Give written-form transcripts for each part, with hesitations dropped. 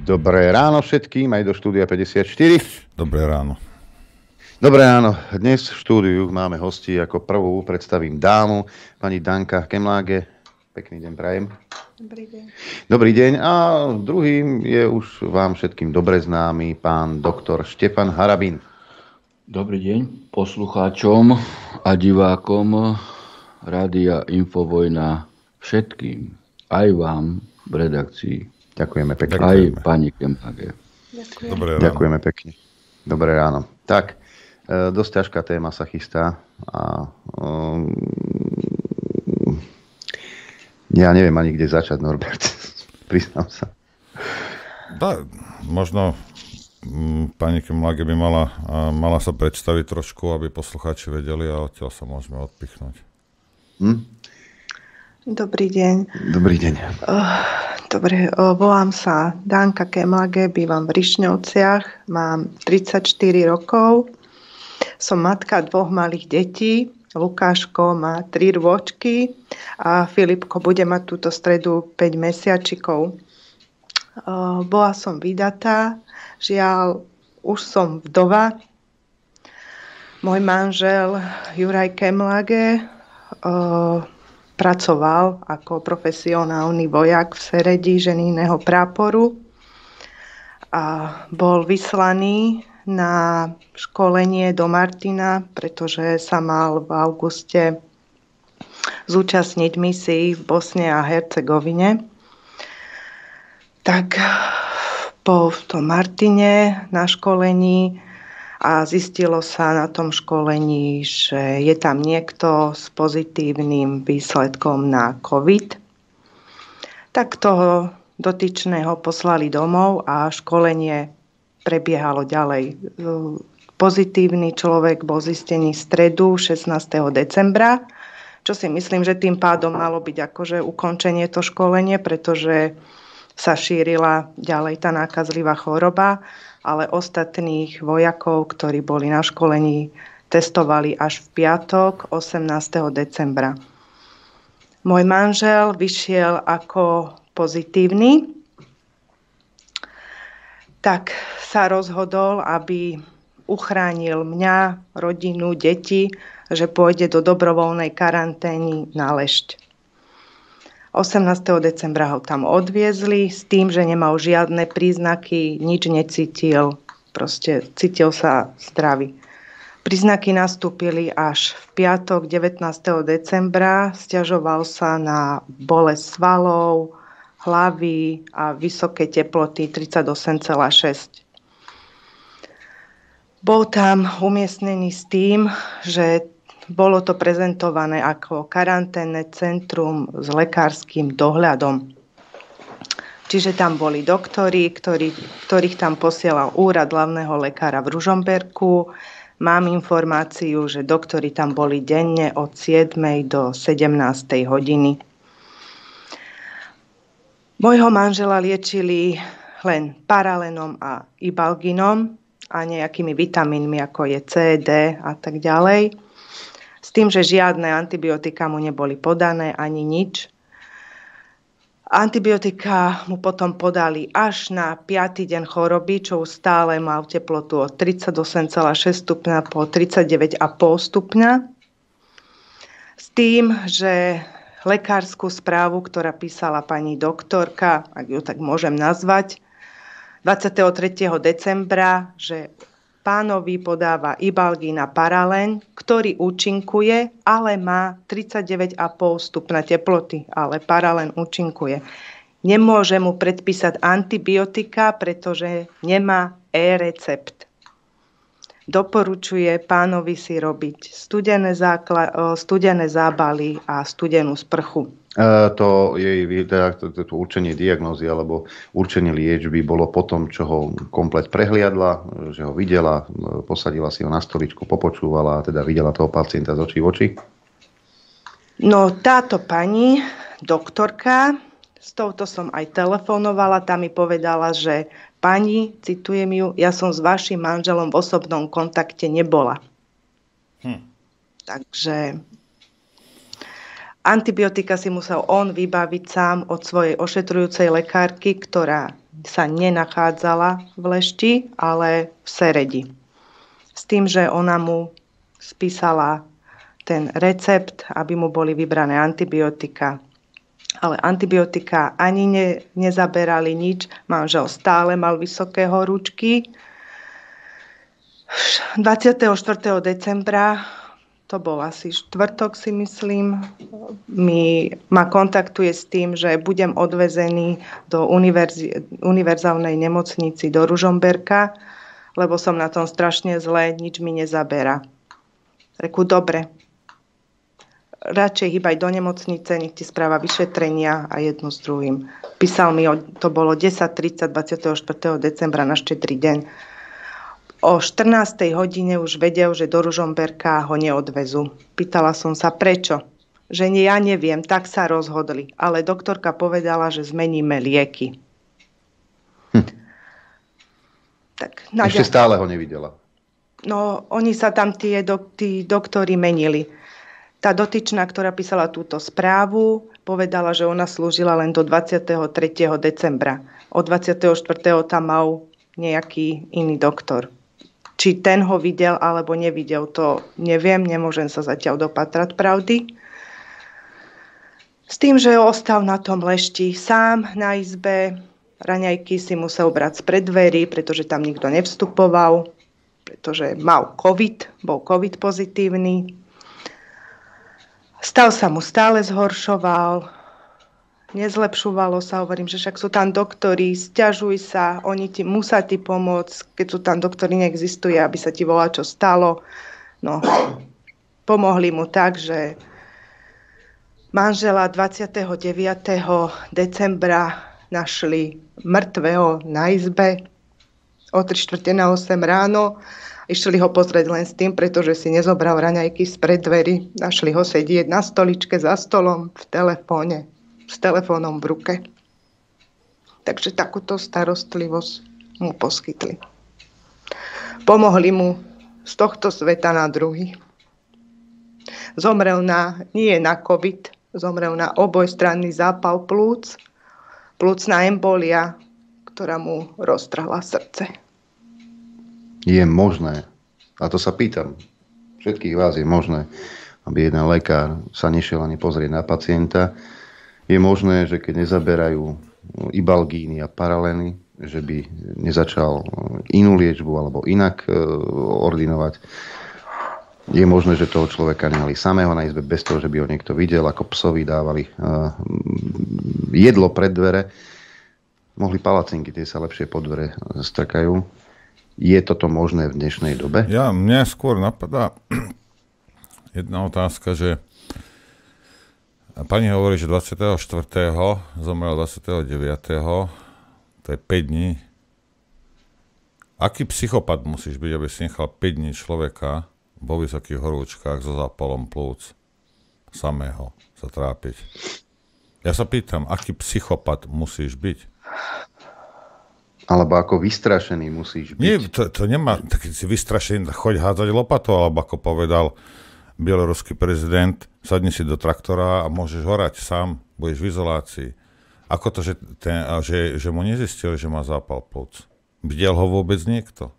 Dobré ráno všetkým, aj do štúdia 54. Dobré ráno. Dobré ráno. Dnes v štúdiu máme hostí. Ako prvú predstavím dámu, pani Danka Kemláge. Pekný deň prajem. Dobrý deň. Dobrý deň. A druhým je už vám všetkým dobre známy pán doktor Štefan Harabin. Dobrý deň poslucháčom a divákom Rádia Infovojna, všetkým, aj vám v redakcii. Ďakujeme pekne. Aj pani Kemláge. Ďakujeme pekne. Dobré ráno. Tak, dosť ťažká téma sa chystá a ja neviem ani kde začať, Norbert. Priznám sa. Možno pani Kemláge by mala sa predstaviť trošku, aby poslucháči vedeli a odtiaľ sa môžeme odpichnúť. Dobrý deň. Dobrý deň. Dobre, volám sa Danka Kemláge, bývam v Rišňovciach, mám 34 rokov, som matka 2 malých detí, Lukáško má 3 rôčky a Filipko bude mať túto stredu 5 mesiačikov. Bola som vydatá, žiaľ, už som vdova. Môj manžel Juraj Kemláge pracoval ako profesionálny vojak v Seredi ženijného práporu a bol vyslaný na školenie do Martina, pretože sa mal v auguste zúčastniť misií v Bosne a Hercegovine. Tak po tom Martine na školení a zistilo sa na tom školení, že je tam niekto s pozitívnym výsledkom na COVID. Tak toho dotyčného poslali domov a školenie prebiehalo ďalej. Pozitívny človek bol zistený v stredu 16. decembra, čo si myslím, že tým pádom malo byť akože ukončenie to školenie, pretože sa šírila ďalej tá nákazlivá choroba, ale ostatných vojakov, ktorí boli na školení, testovali až v piatok 18. decembra. Môj manžel vyšiel ako pozitívny, tak sa rozhodol, aby uchránil mňa, rodinu, deti, že pôjde do dobrovoľnej karantény na Lešť. 18. decembra ho tam odviezli s tým, že nemal žiadne príznaky, nič necítil, proste cítil sa zdravý. Príznaky nastúpili až v piatok 19. decembra, sťažoval sa na bolesť svalov, hlavy a vysoké teploty 38,6. Bol tam umiestnený s tým, že bolo to prezentované ako karanténne centrum s lekárskym dohľadom. Čiže tam boli doktori, ktorých tam posielal úrad hlavného lekára v Ružomberku. Mám informáciu, že doktori tam boli denne od 7. do 17. hodiny. Môjho manžela liečili len paralenom a ibalginom a nejakými vitamínmi, ako je C, D a tak ďalej. S tým, že žiadne antibiotika mu neboli podané, ani nič. Antibiotika mu potom podali až na 5. deň choroby, čo už stále mal teplotu od 38,6 stupňa po 39,5 stupňa. S tým, že lekárskú správu, ktorá písala pani doktorka, ak ju tak môžem nazvať, 23. decembra, že pánovi podáva ibalgín a paralen, ktorý účinkuje, ale má 39,5 stupňa teploty, ale paralen účinkuje. Nemôže mu predpísať antibiotika, pretože nemá e-recept. Doporučuje pánovi si robiť studené zábaly a studenú sprchu. To určenie diagnózy alebo určenie liečby bolo po tom, čo ho komplet prehliadla, že ho videla, posadila si ho na stoličku, popočúvala a teda videla toho pacienta z očí v oči? No táto pani, doktorka, s touto som aj telefonovala, tá mi povedala, že pani, citujem ju, ja som s vašim manželom v osobnom kontakte nebola. Takže antibiotika si musel on vybaviť sám od svojej ošetrujúcej lekárky, ktorá sa nenachádzala v Lešti, ale v Seredi. S tým, že ona mu spísala ten recept, aby mu boli vybrané antibiotika. Ale antibiotika ani nezaberali nič. Manžel stále mal vysoké horúčky. 24. decembra, to bol asi štvrtok, si myslím, ma kontaktuje s tým, že budem odvezený do univerzálnej nemocnici do Ružomberka, lebo som na tom strašne zle, nič mi nezabera. Reku, dobre. Radšej hýbaj do nemocnice, nech ti správa vyšetrenia a jedno s druhým. Písal mi, to bolo 10:30 24. decembra na Štedrý deň. O 14. hodine už vedel, že do Ružomberka ho neodvezú. Pýtala som sa, prečo? Že ja neviem, tak sa rozhodli. Ale doktorka povedala, že zmeníme lieky. Tak, ešte stále ho nevidela. No, oni sa tam tí doktori menili. Tá dotyčná, ktorá písala túto správu, povedala, že ona slúžila len do 23. decembra. Od 24. tam mal nejaký iný doktor. Či ten ho videl, alebo nevidel, to neviem, nemôžem sa zatiaľ dopatrať pravdy. S tým, že ostal na tom Lešti sám na izbe, raňajky si musel brať spred dverí, pretože tam nikto nevstupoval, pretože mal COVID, bol COVID pozitívny. Stav sa mu stále zhoršoval, nezlepšovalo sa, hovorím, že však sú tam doktori, sťažuj sa, oni musia ti pomôcť, keď sú tam doktori, neexistuje, aby sa ti volá, čo stalo. No, pomohli mu tak, že manžela 29. decembra našli mŕtvého na izbe o 7:45 ráno. Išli ho pozrieť len s tým, pretože si nezobral raňajky spred dverí. Našli ho sedieť na stoličke za stolom v telefóne, s telefónom v ruke. Takže takúto starostlivosť mu poskytli. Pomohli mu z tohto sveta na druhý. Zomrel nie na COVID, zomrel na obojstranný zápal plúc, plúcna embolia, ktorá mu roztrhla srdce. Je možné, a to sa pýtam, všetkých vás je možné, aby jeden lekár sa nešiel ani pozrieť na pacienta. Je možné, že keď nezaberajú ibalgíny a paraleny, že by nezačal inú liečbu alebo inak ordinovať. Je možné, že toho človeka nehali samého na izbe bez toho, že by ho niekto videl, ako psovi dávali jedlo pred dvere. Mohli palacinky, tie sa lepšie pod dvere strkajú. Je toto možné v dnešnej dobe? Mne skôr napadá jedna otázka, že pani hovorí, že 24. zomrel 29. To je 5 dní. Aký psychopat musíš byť, aby si nechal 5 dní človeka vo vysokých horúčkách so zápalom plúc samého sa trápiť? Ja sa pýtam, aký psychopat musíš byť? Alebo ako vystrašený musíš byť? Nie, to nemá, tak keď si vystrašený, choď hádzať lopatou, alebo ako povedal bieloruský prezident, sadni si do traktora a môžeš horať sám, budeš v izolácii. Ako to, že mu nezistili, že má zápal plúc? Videl ho vôbec niekto?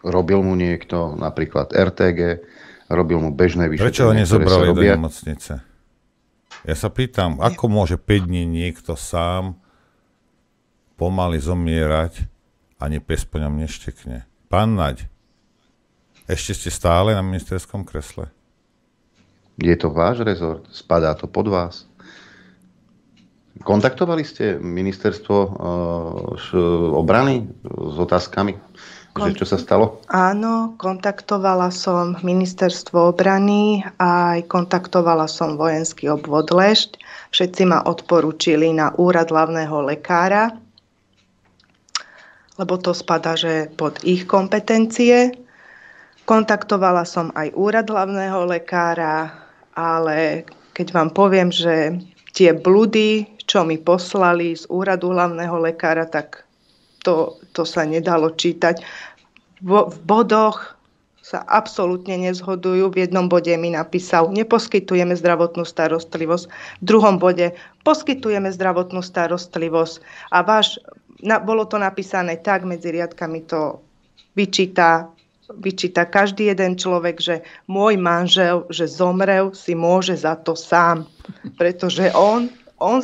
Robil mu niekto, napríklad RTG, robil mu bežné vyšetrenie. Prečo ho nezobrali do nemocnice? Ja sa pýtam, ako môže 5 dní niekto sám pomaly zomierať a ani pes po ňom neštekne? Pán Naď, ešte ste stále na ministerskom kresle? Je to váš rezort? Spadá to pod vás? Kontaktovali ste ministerstvo obrany s otázkami, že čo sa stalo? Áno, kontaktovala som ministerstvo obrany a aj kontaktovala som vojenský obvod Lešť. Všetci ma odporúčili na úrad hlavného lekára, lebo to spadá, že pod ich kompetencie. Kontaktovala som aj úrad hlavného lekára, ale keď vám poviem, že tie bludy, čo mi poslali z úradu hlavného lekára, tak to sa nedalo čítať. V bodoch sa absolútne nezhodujú. V jednom bode mi napísal, neposkytujeme zdravotnú starostlivosť. V druhom bode poskytujeme zdravotnú starostlivosť. A bolo to napísané tak, medzi riadkami to vyčíta každý jeden človek, že môj manžel, že zomrel, si môže za to sám. Pretože on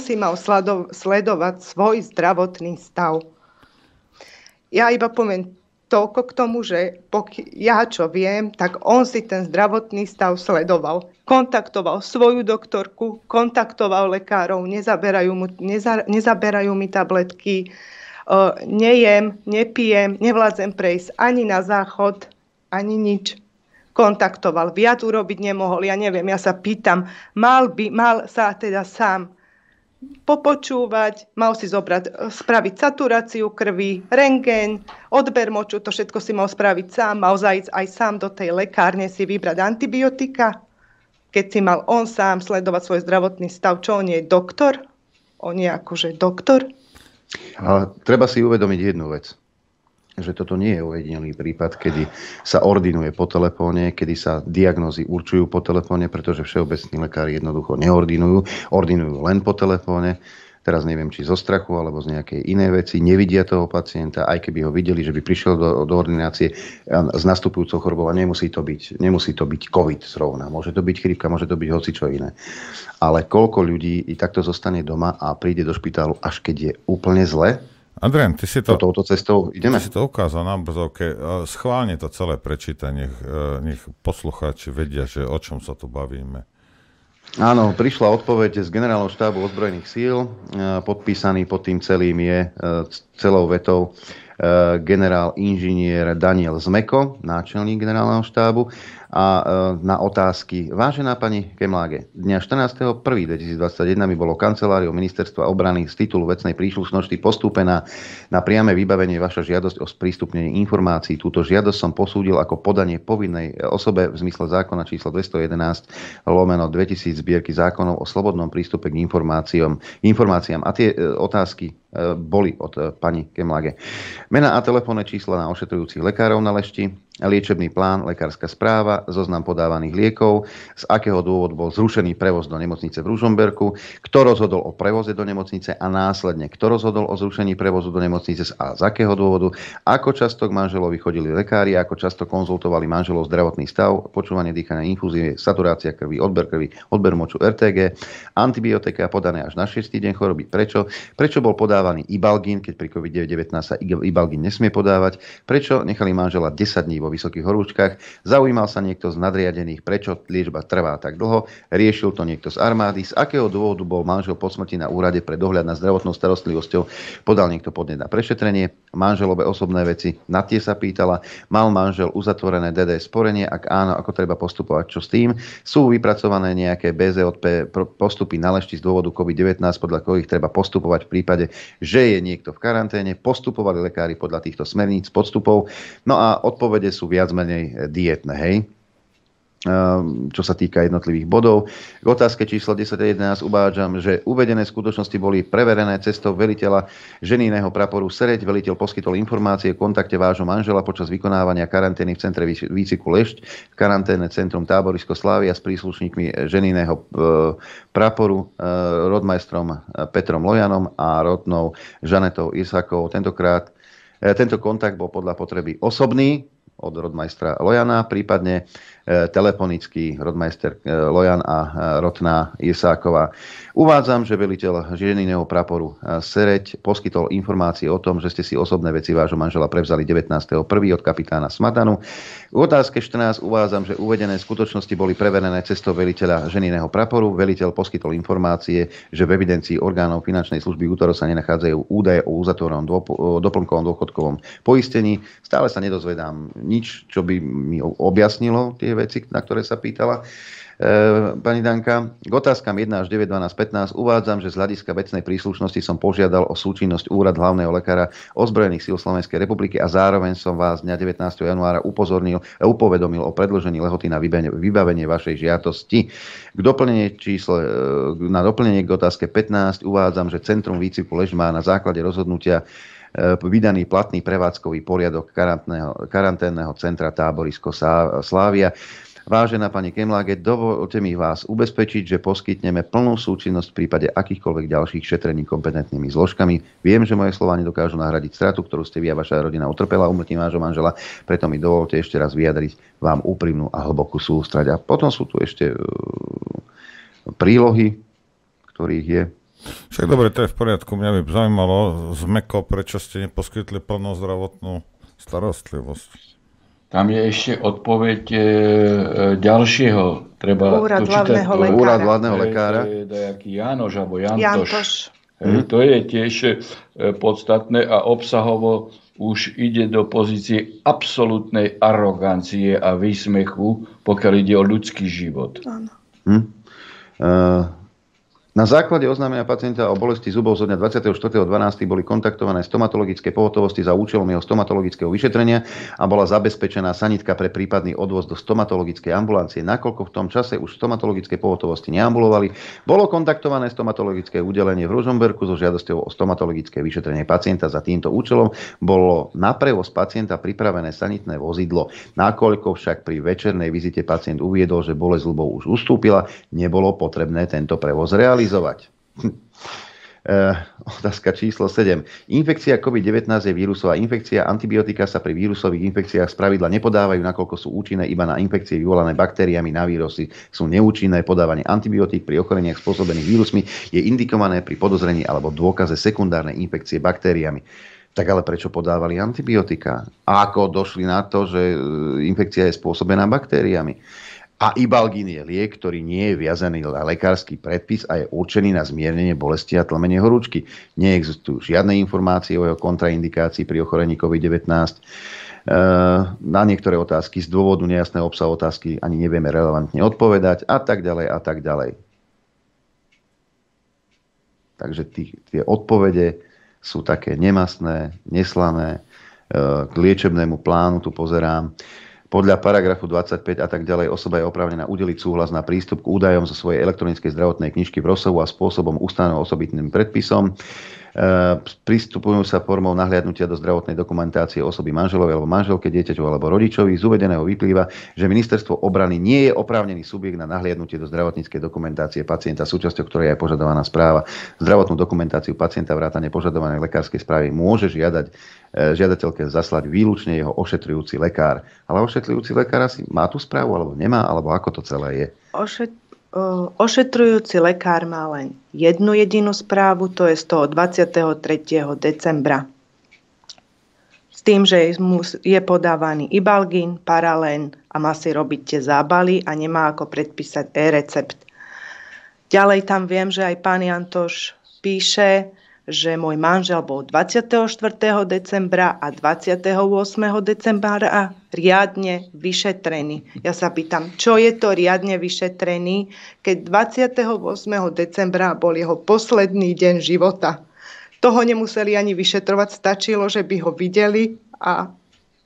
si mal sledovať svoj zdravotný stav. Ja iba poviem toľko k tomu, že ja čo viem, tak on si ten zdravotný stav sledoval. Kontaktoval svoju doktorku, kontaktoval lekárov, nezaberajú mi tabletky, nejem, nepijem, nevládzem prejsť ani na záchod, ani nič. Kontaktoval, viac urobiť nemohol, ja neviem, ja sa pýtam, mal sa teda sám popočúvať, mal si spraviť saturáciu krvi, rentgen, odber moču, to všetko si mal spraviť sám, mal zajsť aj sám do tej lekárne si vybrať antibiotika, keď si mal on sám sledovať svoj zdravotný stav, čo on je doktor? On je akože doktor? Ale treba si uvedomiť jednu vec, že toto nie je ojedinelý prípad, kedy sa ordinuje po telefóne, kedy sa diagnózy určujú po telefóne, pretože všeobecní lekári jednoducho ordinujú len po telefóne. Teraz neviem, či zo strachu, alebo z nejakej inej veci. Nevidia toho pacienta, aj keby ho videli, že by prišiel do ordinácie s nastupujúcou chorobou. A nemusí to byť COVID zrovna. Môže to byť chrípka, môže to byť hocičo iné. Ale koľko ľudí i takto zostane doma a príde do špitálu, až keď je úplne zle. Adrian, ty si to touto cestou ideme. Ty si to ukázal na obrazovke. Schválne to celé prečítaj, nech poslucháči vedia, že o čom sa tu bavíme. Áno, prišla odpoveď z generálneho štábu ozbrojených síl. Podpísaný pod tým celým je celou vetou generál inžinier Daniel Zmeko, náčelník generálneho štábu. A na otázky. Vážená pani Kemláge, dňa 14.1.2021 mi bolo kanceláriou ministerstva obrany z titulu vecnej príslušnosti postúpená na priame vybavenie vaša žiadosť o sprístupnenie informácií. Túto žiadosť som posúdil ako podanie povinnej osobe v zmysle zákona číslo 211/2000 zbierky zákonov o slobodnom prístupe k informáciám. A tie otázky boli od pani Kemláge. Mená a telefónne čísla na ošetrujúcich lekárov na Lešti, liečebný plán, lekárska správa, zoznam podávaných liekov, z akého dôvodu bol zrušený prevoz do nemocnice v Ružomberku, kto rozhodol o prevoze do nemocnice a následne kto rozhodol o zrušení prevozu do nemocnice a z akého dôvodu, ako často k manželovi chodili lekári, ako často konzultovali manželov zdravotný stav, počúvanie dýchania, infúzie, saturácia krvi, odber moču, RTG, antibiotika podané až na 6. deň choroby. Prečo bol podávaný Ibalgin, keď pri COVID-19 sa Ibalgin nesmie podávať, prečo nechali manžela 10 dní vo vysokých horúčkach, zaujímal sa niekto z nadriadených, prečo liečba trvá tak dlho, riešil to niekto z armády, z akého dôvodu bol manžel po smrti na úrade pre dohľad nad zdravotnou starostlivosťou, podal niekto podnet na prešetrenie, manželové osobné veci, na tie sa pýtala, mal manžel uzatvorené DD sporenie, ak áno, ako treba postupovať, čo s tým, sú vypracované nejaké BZOP postupy na Lešti z dôvodu COVID-19, podľa ktorých treba postupovať v prípade, že je niekto v karanténe, postupovali lekári podľa týchto smerníc, podstupov, no a odpovede sú viac menej dietné, hej? Čo sa týka jednotlivých bodov. K otázke číslo 10.11 uvádzam, že uvedené skutočnosti boli preverené cestou veliteľa ženijného praporu Sereď. Veliteľ poskytol informácie o kontakte vášho manžela počas vykonávania karantény v centre výciku Lešť, v karanténne centrum Táborisko Slávia s príslušníkmi ženijného praporu, rodmajstrom Petrom Lojanom a rodnou Žanetou Isakovou. Tento kontakt bol podľa potreby osobný od rodmajstra Lojana, prípadne telefonický rodmajster Lojan a rodná Isáková. Uvádzam, že veliteľ ženijného praporu Sereď poskytol informácie o tom, že ste si osobné veci vášho manžela prevzali 19.1. od kapitána Smatanu. V otázke 14 uvádzam, že uvedené skutočnosti boli preverené cestou veliteľa ženijného praporu. Veliteľ poskytol informácie, že v evidencii orgánov finančnej služby útoro sa nenachádzajú údaje o uzatvorenom doplnkovom dôchodkovom poistení. Stále sa nedozvedám nič, čo by mi objasnilo tie veci, na ktoré sa pýtala pani Danka. K otázkam 1 až 9, 12, 15 uvádzam, že z hľadiska vecnej príslušnosti som požiadal o súčinnosť úrad hlavného lekára ozbrojených síl Slovenskej republiky a zároveň som vás dňa 19. januára upovedomil o predĺžení lehoty na vybavenie vašej žiadosti. Na doplnenie k otázke 15 uvádzam, že Centrum výcviku Lešť má na základe rozhodnutia vydaný platný prevádzkový poriadok karanténneho centra táborisko Slávia. Vážená pani Kemláge, dovolte mi vás ubezpečiť, že poskytneme plnú súčinnosť v prípade akýchkoľvek ďalších šetrení kompetentnými zložkami. Viem, že moje slová nedokážu nahradiť stratu, ktorú ste vy a vaša rodina utrpela úmrtím vášho manžela, preto mi dovolte ešte raz vyjadriť vám úprimnú a hlbokú sústrať. A potom sú tu ešte prílohy, ktorých je. Však dobre, to je v poriadku. Mňa by zaujímalo zmeko, prečo ste neposkytli plnú zdravotnú starostlivosť. Tam je ešte odpoveď ďalšieho. Treba Úrad hlavného lekára. To je nejaký Jánoš alebo Jantoš. To je tiež podstatné a obsahovo už ide do pozície absolútnej arogancie a výsmechu, pokiaľ ide o ľudský život. Áno. Na základe oznámenia pacienta o bolesti zubov zo dňa 24.12. boli kontaktované stomatologické pohotovosti za účelom jeho stomatologického vyšetrenia a bola zabezpečená sanitka pre prípadný odvoz do stomatologickej ambulancie. Nakoľko v tom čase už stomatologické pohotovosti neambulovali, bolo kontaktované stomatologické udelenie v Ružomberku so žiadosťou o stomatologické vyšetrenie pacienta. Za týmto účelom bolo na prevoz pacienta pripravené sanitné vozidlo. Nakoľko však pri večernej vizite pacient uviedol, že bolesť zubov už ustúpila, nebolo potrebné tento prevoz realizovať. Otázka číslo 7. Infekcia COVID-19 je vírusová infekcia. Antibiotika sa pri vírusových infekciách spravidla nepodávajú, nakoľko sú účinné iba na infekcie vyvolané baktériami. Na vírusy sú neúčinné. Podávanie antibiotík pri ochoreniach spôsobených vírusmi je indikované pri podozrení alebo dôkaze sekundárnej infekcie baktériami. Tak ale prečo podávali antibiotika? A ako došli na to, že infekcia je spôsobená baktériami? A Ibalgin je liek, ktorý nie je viazaný na lekársky predpis a je určený na zmiernenie bolesti a tlmenie horúčky. Neexistujú žiadne informácie o jeho kontraindikácii pri ochorení COVID-19. Na niektoré otázky z dôvodu nejasného obsahu otázky ani nevieme relevantne odpovedať a tak ďalej a tak ďalej. Takže tie odpovede sú také nemastné, neslané. K liečebnému plánu tu pozerám. Podľa paragrafu 25 a tak ďalej osoba je oprávnená udeliť súhlas na prístup k údajom zo svojej elektronickej zdravotnej knižky v rozsahu a spôsobom ustanovený osobitným predpisom. Pristupujú sa formou nahliadnutia do zdravotnej dokumentácie osoby manželovi alebo manželke, dieťaťu alebo rodičovi. Z uvedeného vyplýva, že Ministerstvo obrany nie je oprávnený subjekt na nahliadnutie do zdravotníckej dokumentácie pacienta, súčasťou ktorej je požadovaná správa. Zdravotnú dokumentáciu pacienta vrátane požadovanej lekárskej správy môže žiadateľke zaslať výlučne jeho ošetrujúci lekár. Ale ošetrujúci lekár asi má tú správu alebo nemá, alebo ako to celé je? Ošetrujúci lekár má len jednu jedinú správu, to je z toho 23. decembra. S tým, že je podávaný Ibalgin, Paralen a má si robiť tie zábaly a nemá ako predpísať e-recept. Ďalej tam viem, že aj pán Jantoš píše, že môj manžel bol 24. decembra a 28. decembra riadne vyšetrený. Ja sa pýtam, čo je to riadne vyšetrený, keď 28. decembra bol jeho posledný deň života. Toho nemuseli ani vyšetrovať, stačilo, že by ho videli a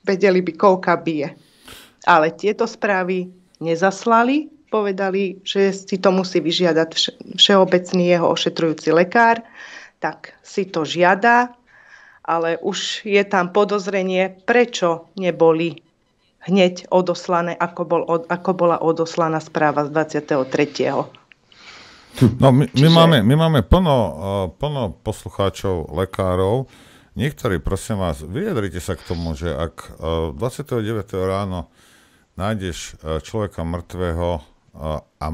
vedeli by, koľka bije. Ale tieto správy nezaslali, povedali, že si to musí vyžiadať všeobecný jeho ošetrujúci lekár, tak si to žiada, ale už je tam podozrenie, prečo neboli hneď odoslané, ako bola odoslaná správa z 23. No, my máme plno poslucháčov, lekárov. Niektorí, prosím vás, vyjadrite sa k tomu, že ak 29. ráno nájdeš človeka mŕtvého a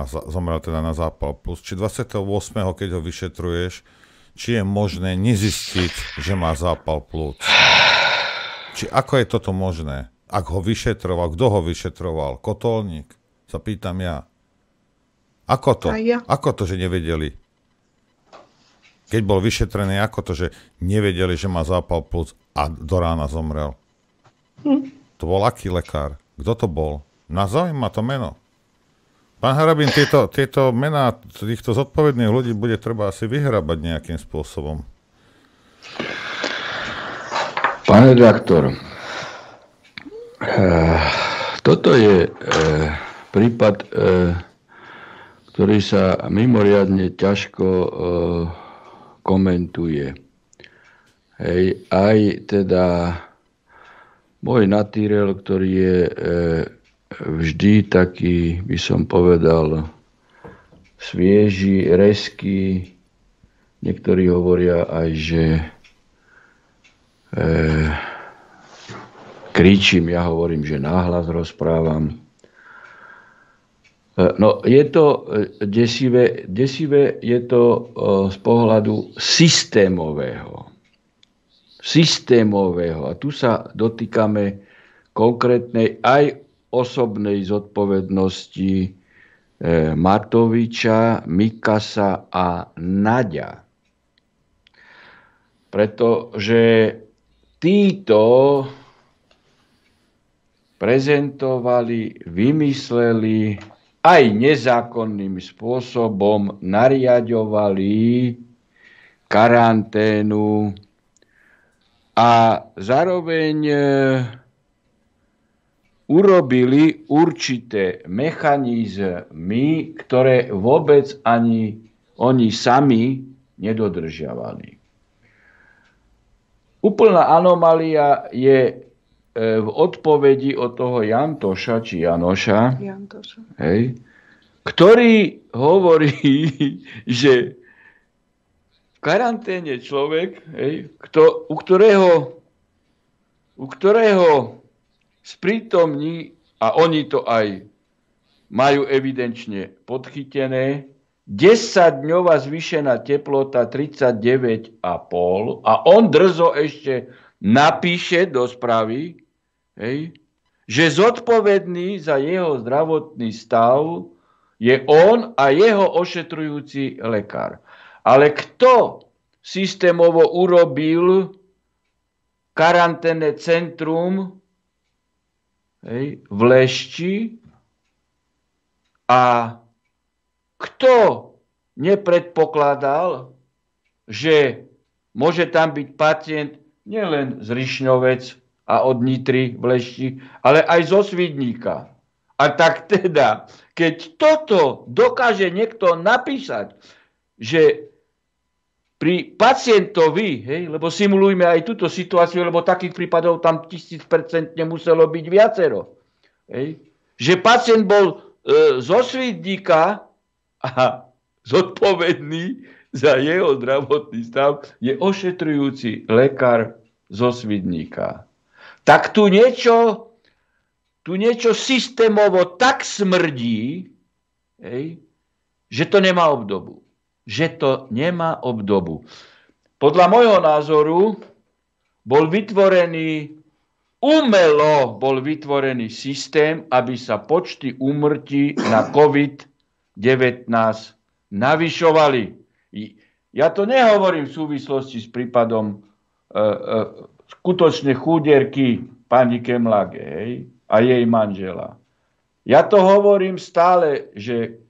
zomrel teda na zápal plus, či 28. keď ho vyšetruješ, či je možné nezistiť, že má zápal plúc. Či ako je toto možné? Ak ho vyšetroval, kto ho vyšetroval? Kotolník? Sa pýtam ja. Ako to? Ja. Ako to, že nevedeli? Keď bol vyšetrený, ako to, že nevedeli, že má zápal plúc a do rána zomrel? To bol aký lekár? Kto to bol? Zaujíma to meno. Pán Harabín, tieto mená týchto zodpovedných ľudí bude treba asi vyhrabať nejakým spôsobom. Pán redaktor, toto je prípad, ktorý sa mimoriadne ťažko komentuje. Hej, aj teda môj natýrel, ktorý je vždy taký, by som povedal, svieži, rezký. Niektorí hovoria aj, že kričím, ja hovorím, že náhlas rozprávam. No, je to desivé je to z pohľadu systémového. A tu sa dotýkame konkrétnej aj osobnej zodpovednosti Matoviča, Mikasa a Naďa. Pretože títo prezentovali, vymysleli, aj nezákonným spôsobom nariaďovali karanténu a zároveň urobili určité mechanizmy, ktoré vôbec ani oni sami nedodržiavali. Úplná anomália je v odpovedi od toho Jantoša, či Janoša, hej, ktorý hovorí, že v karanténe človek, hej, u ktorého sprítomní, a oni to aj majú evidenčne podchytené, 10-dňová zvýšená teplota 39,5 a on drzo ešte napíše do správy, hej, že zodpovedný za jeho zdravotný stav je on a jeho ošetrujúci lekár. Ale kto systémovo urobil karanténne centrum, hej, v Lešti a kto nepredpokladal, že môže tam byť pacient nielen z Rišňovec a od Nitry v Lešti, ale aj zo Svidníka. A tak teda, keď toto dokáže niekto napísať, že pri pacientovi, hej, lebo simulujme aj túto situáciu, lebo takých prípadov tam 1000% muselo byť viacero, hej, že pacient bol zo Svidníka a zodpovedný za jeho zdravotný stav je ošetrujúci lekár zo Svidníka. Tak tu niečo systémovo tak smrdí, hej, že to nemá obdobu. Podľa môjho názoru umelo bol vytvorený systém, aby sa počty úmrtí na COVID-19 navyšovali. Ja to nehovorím v súvislosti s prípadom skutočne chúderky pani Kemlage, hej, a jej manžela. Ja to hovorím stále, že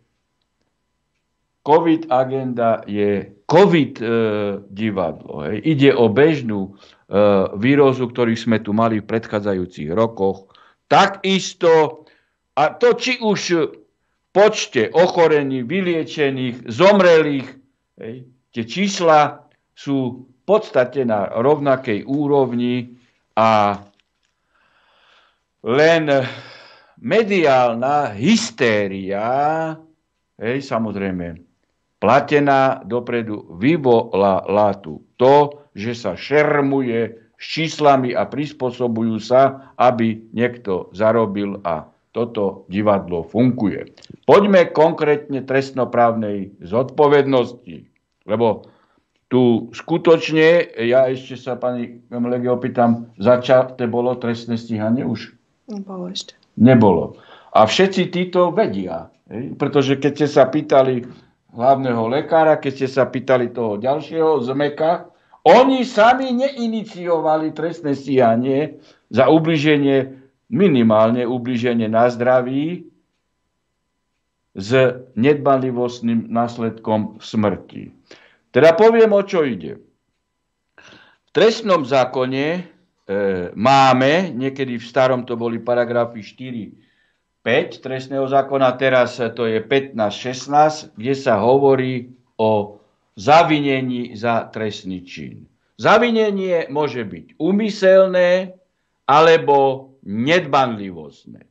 COVID agenda je COVID divadlo. Hej. Ide o bežnú výrozu, ktorých sme tu mali v predchádzajúcich rokoch. Takisto, a to či už v počte ochorení, vyliečených, zomrelých, hej, tie čísla sú v podstate na rovnakej úrovni a len mediálna hystéria, hej, samozrejme, platená dopredu, vyvolala tu to, že sa šermuje s číslami a prispôsobujú sa, aby niekto zarobil a toto divadlo funguje. Poďme konkrétne trestnoprávnej zodpovednosti, lebo tu skutočne, ja ešte sa pani Kemlege opýtam, začaté bolo trestné stíhanie už? Nebolo ešte. Nebolo. A všetci títo vedia, pretože keď ste sa pýtali hlavného lekára, keď ste sa pýtali toho ďalšieho Zmeka, oni sami neiniciovali trestné stíhanie za ubliženie, minimálne ubliženie na zdraví s nedbanlivostným následkom smrti. Teda poviem, o čo ide. V trestnom zákone máme, niekedy v starom to boli paragrafy 4-5 trestného zákona, teraz to je 15-16, kde sa hovorí o zavinení za trestný čin. Zavinenie môže byť úmyselné alebo nedbanlivostné.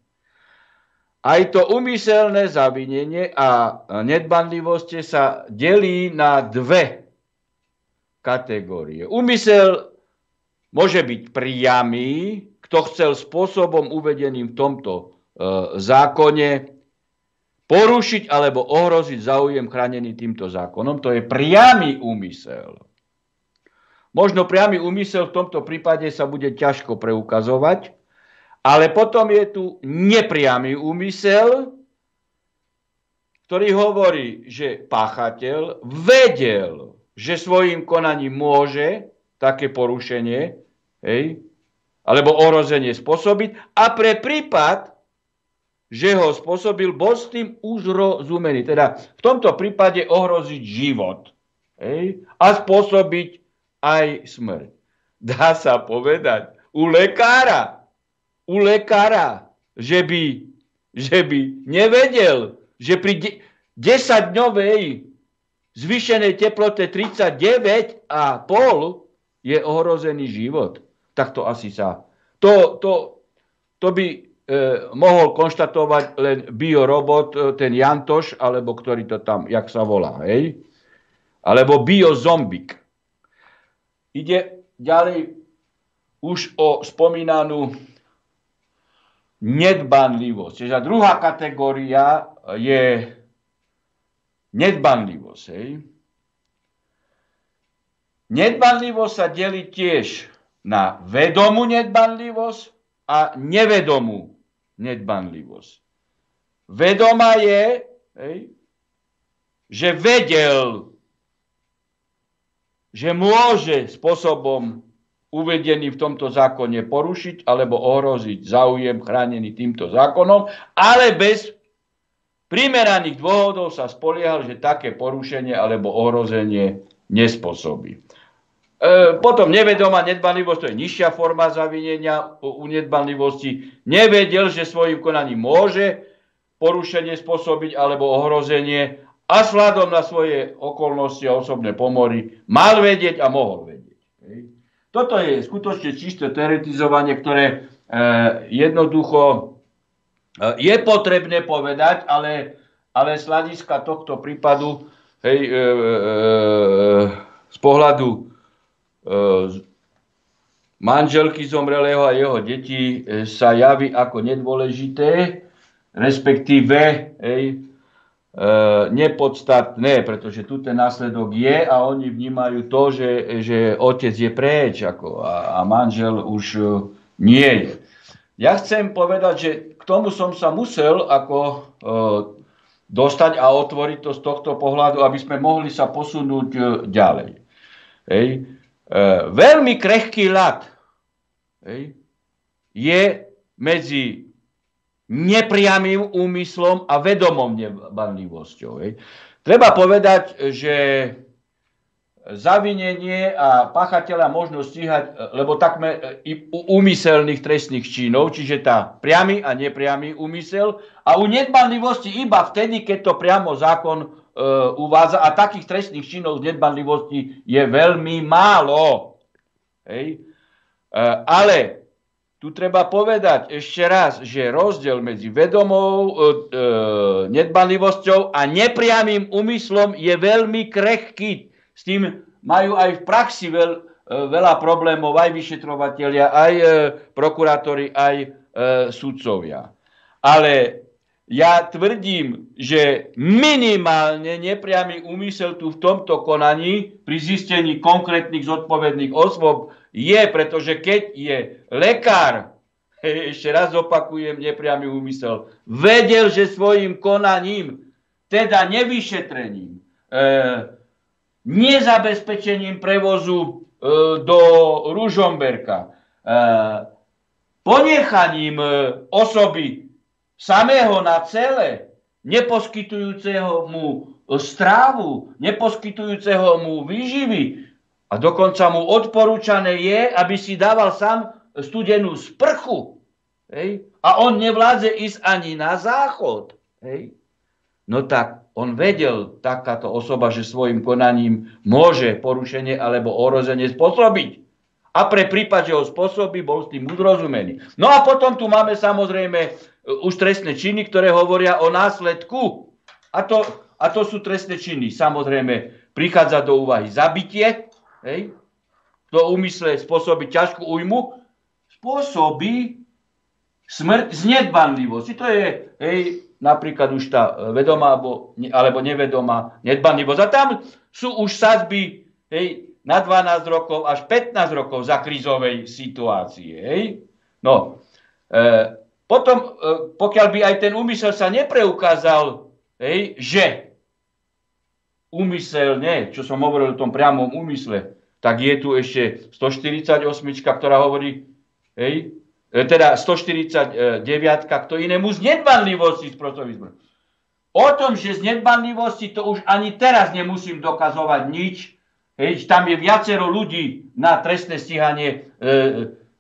Aj to úmyselné zavinenie a nedbanlivosť sa delí na dve kategórie. Úmysel môže byť priamy, kto chcel spôsobom uvedeným v tomto zákone porušiť alebo ohroziť záujem chránený týmto zákonom. To je priamy úmysel. Možno priamy úmysel v tomto prípade sa bude ťažko preukazovať, ale potom je tu nepriamy úmysel, ktorý hovorí, že páchateľ vedel, že svojím konaním môže také porušenie, alebo ohrozenie spôsobiť a pre prípad, že ho spôsobil, bol s tým už rozumený. Teda v tomto prípade ohroziť život a spôsobiť aj smrť. Dá sa povedať u lekára, že by nevedel, že pri 10-dňovej zvýšenej teplote 39,5 je ohrozený život. Tak to asi sa... To by mohol konštatovať len biorobot, ten Jantoš, alebo ktorý to tam, jak sa volá, alebo biozombik. Ide ďalej už o spomínanú nedbanlivosť. Čiže druhá kategória je nedbanlivosť. Nedbanlivosť sa delí tiež na vedomú nedbanlivosť a nevedomú nedbanlivosť. Vedomá je, že vedel, že môže spôsobom uvedený v tomto zákone porušiť alebo ohroziť záujem chránený týmto zákonom, ale bez primeraných dôvodov sa spoliehal, že také porušenie alebo ohrozenie nespôsobí. Potom nevedomá nedbanlivosť, to je nižšia forma zavinenia u nedbanlivosti. Nevedel, že svojím konaním môže porušenie spôsobiť alebo ohrozenie a vzhľadom na svoje okolnosti a osobné pomory mal vedieť a mohol vedieť. Toto je skutočne čisté teoretizovanie, ktoré jednoducho je potrebné povedať, ale z hľadiska tohto prípadu z pohľadu manželky zomrelého a jeho detí sa javí ako nedôležité, respektíve nepodstatné, pretože tu ten následok je a oni vnímajú to, že otec je preč a manžel už nie je. Ja chcem povedať, že k tomu som sa musel dostať a otvoriť to z tohto pohľadu, aby sme mohli sa posunúť ďalej. Veľmi krehký ľad je medzi nepriamým úmyslom a vedomou nedbanlivosťou. Treba povedať, že zavinenie a páchateľa možno stíhať, lebo takmer úmyselných trestných činov, čiže tá priamy a nepriamy úmysel, a u nedbanlivosti iba vtedy, keď to priamo zákon uvádza, a takých trestných činov z nedbanlivosti je veľmi málo. Ale tu treba povedať ešte raz, že rozdiel medzi vedomou nedbanlivosťou a nepriamým úmyslom je veľmi krehký. S tým majú aj v praxi veľa problémov, aj vyšetrovatelia, aj prokurátori, aj sudcovia. Ale ja tvrdím, že minimálne nepriamy úmysel tu v tomto konaní pri zistení konkrétnych zodpovedných osôb je, pretože keď je lekár, ešte raz opakujem, nepriamy úmysel, vedel, že svojím konaním, teda nevyšetrením, nezabezpečením prevozu do Ružomberka, ponechaním osoby samého na cele, neposkytujúceho mu strávu, neposkytujúceho mu výživy, a dokonca mu odporúčané je, aby si dával sám studenú sprchu. A on nevládze ísť ani na záchod. No tak on vedel, takáto osoba, že svojim konaním môže porušenie alebo ohrozenie spôsobiť. A pre prípad, že ho spôsobí, bol s tým uzrozumený. No a potom tu máme samozrejme už trestné činy, ktoré hovoria o následku. A to sú trestné činy. Samozrejme, prichádza do úvahy zabitie, hej, do úmysle spôsobiť ťažkú újmu, spôsobí smrť z nedbanlivosti. To je, hej, napríklad už tá vedomá alebo nevedomá nedbanlivosť. A tam sú už sadzby, hej, na 12 rokov až 15 rokov za krízovej situácie. Hej. No, potom, pokiaľ by aj ten úmysel sa nepreukázal, hej, že úmyselne, čo som hovoril o tom priamom úmysle, tak je tu ešte 148, ktorá hovorí, hej, teda 149, kto inému z nedbanlivosti spôsobí smrť. O tom, že z nedbanlivosti to už ani teraz nemusím dokazovať nič. Hej, tam je viacero ľudí na trestné stíhanie